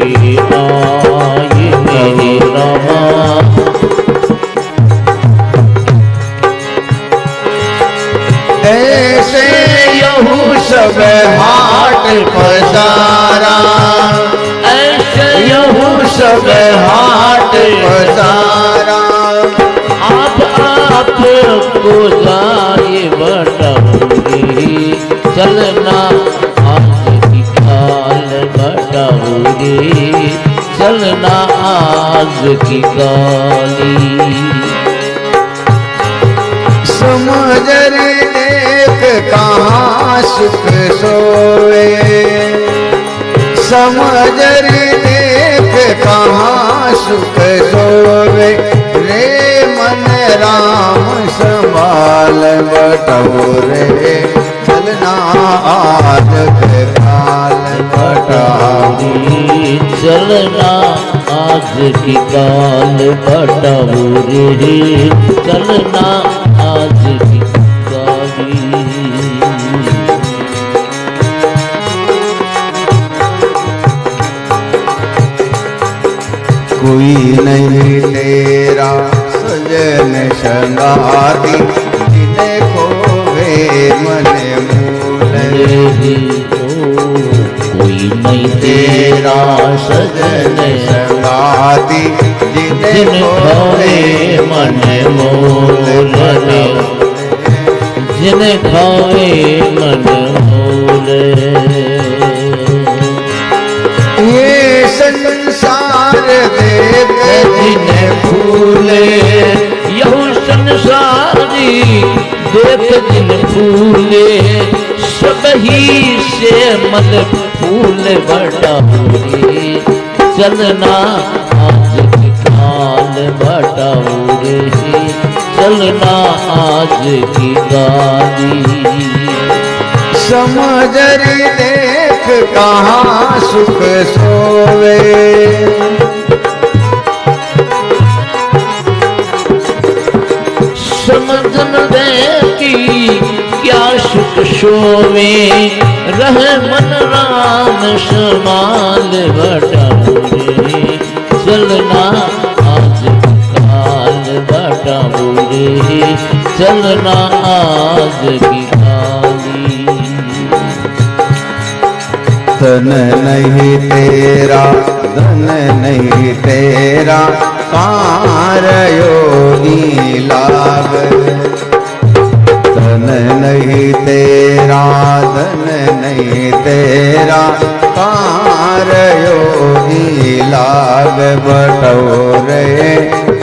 Speaker 1: आए मेरे रामा।
Speaker 5: ऐसे यहू सब हाट पसारा,
Speaker 1: ऐसे
Speaker 5: यहू सब हाट पसारा।
Speaker 1: आप को जाए बटाऊंगी, चलना आज की काल बटाऊंगी, चलना आज की काली।
Speaker 5: समझरी देख कहाँ सुख सोए, समझरी देख कहाँ सुख सोवे, रे मन राम संभाल बटोरे, चलना आज के काल बटाऊरी,
Speaker 1: चलना आज की काल बटाऊरी, चलना आज की काली।
Speaker 5: कोई नहीं तेरा सजन संगाती, जिन्हें खोवे मन मूल,
Speaker 1: कोई नहीं तेरा सजन
Speaker 5: संगाती, जिन्हें
Speaker 1: खोवे मन मोल, जिन्हें खोवे मन मोल।
Speaker 5: ये संसार देख
Speaker 1: जिन्हें फूले, यहू संसारी देख जिन फूले, सब ही से मन फूल बटाऊरे, चलना आज की काल बटाऊरे, चलना आज की गाली।
Speaker 5: समझरी देख कहाँ सुख सोवे,
Speaker 1: समझन दे की क्या सुख सोवे, रह मन राम समाल बटाऊरे, चलना आज की काल बटाऊरे, चलना आज की काली।
Speaker 5: धन नहीं तेरा, धन नहीं तेरा, कार योगी लाग, धन नहीं तेरा, धन नहीं तेरा, कार योगी लाग बटोरे,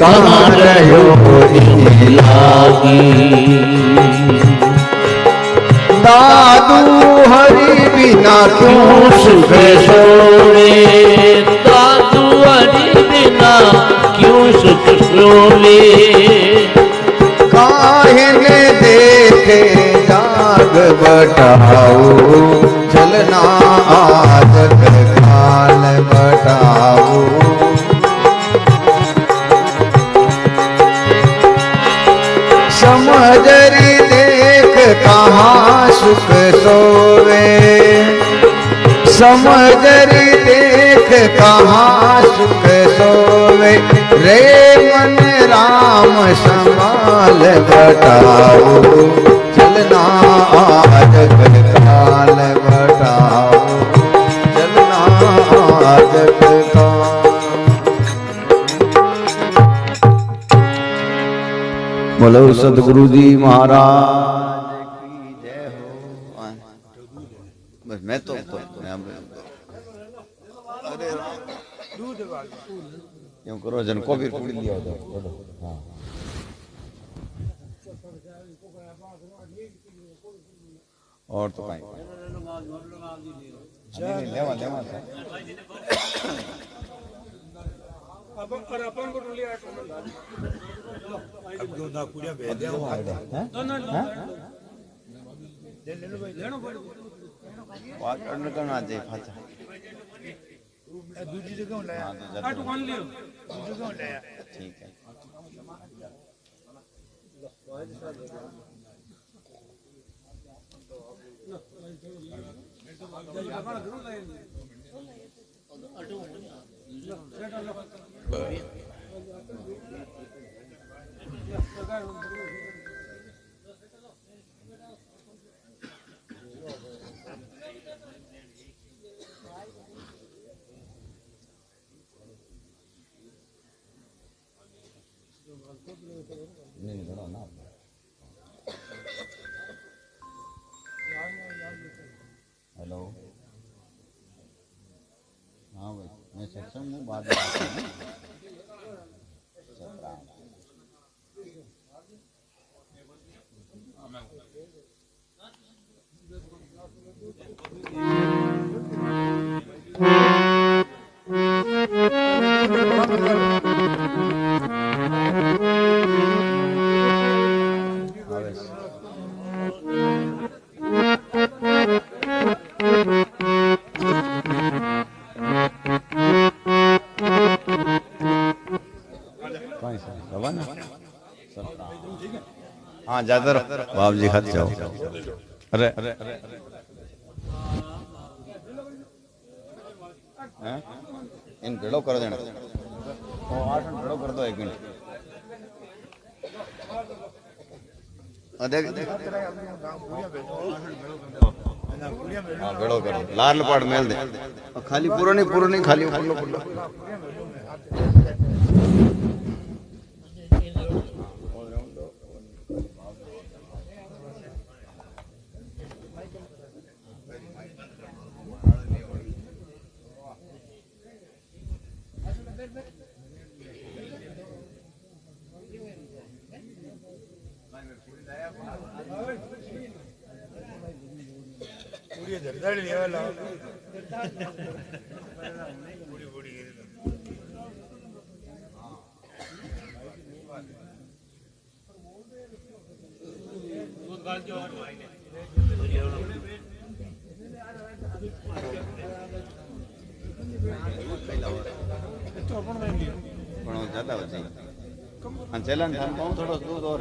Speaker 5: कार योगी
Speaker 1: लागी।
Speaker 5: दादू हरि बिना
Speaker 1: क्यों सुख सोवे, दादू हरि बिना क्यों सुख सोवे,
Speaker 5: काहे ने देखे जाग बटाओ, चलना आज के काल बटाओ। समझरी देख कहाँ सुख सोवे, समझरी देख कहाँ सुख सोवे, रे मन राम संभाल बटाओ, चलना आज के काल बटाओ, चलना आज के काल। बोलो सदगुरु जी महाराज की जय हो। बस मैं तो अरे क्यों करो जन को भी पूरी लिया जाए। हाँ और तो कहीं लेवा लेवा अपन को लिया दो कुड़िया भेज दे बात करने करना चाहिए फाचा दूसरी जगह लाया हां तो कौन लियो दूसरी जगह लाया ठीक है नहीं बड़ा ना हेलो हाँ भाई मैं सत्संग में बात कहीं से हवा ना हाँ ज्यादा बाप जी हाथ जाओ अरे हैं? इन भेड़ो कर देना ओ आसन भेड़ो कर दो एक मिनट देख हाँ भेड़ो कर दो लाल पाड़ मेल दे खाली पूरा नहीं खाली पुल्लो पुल्लो ज्यादा चलन थोड़ा दूध और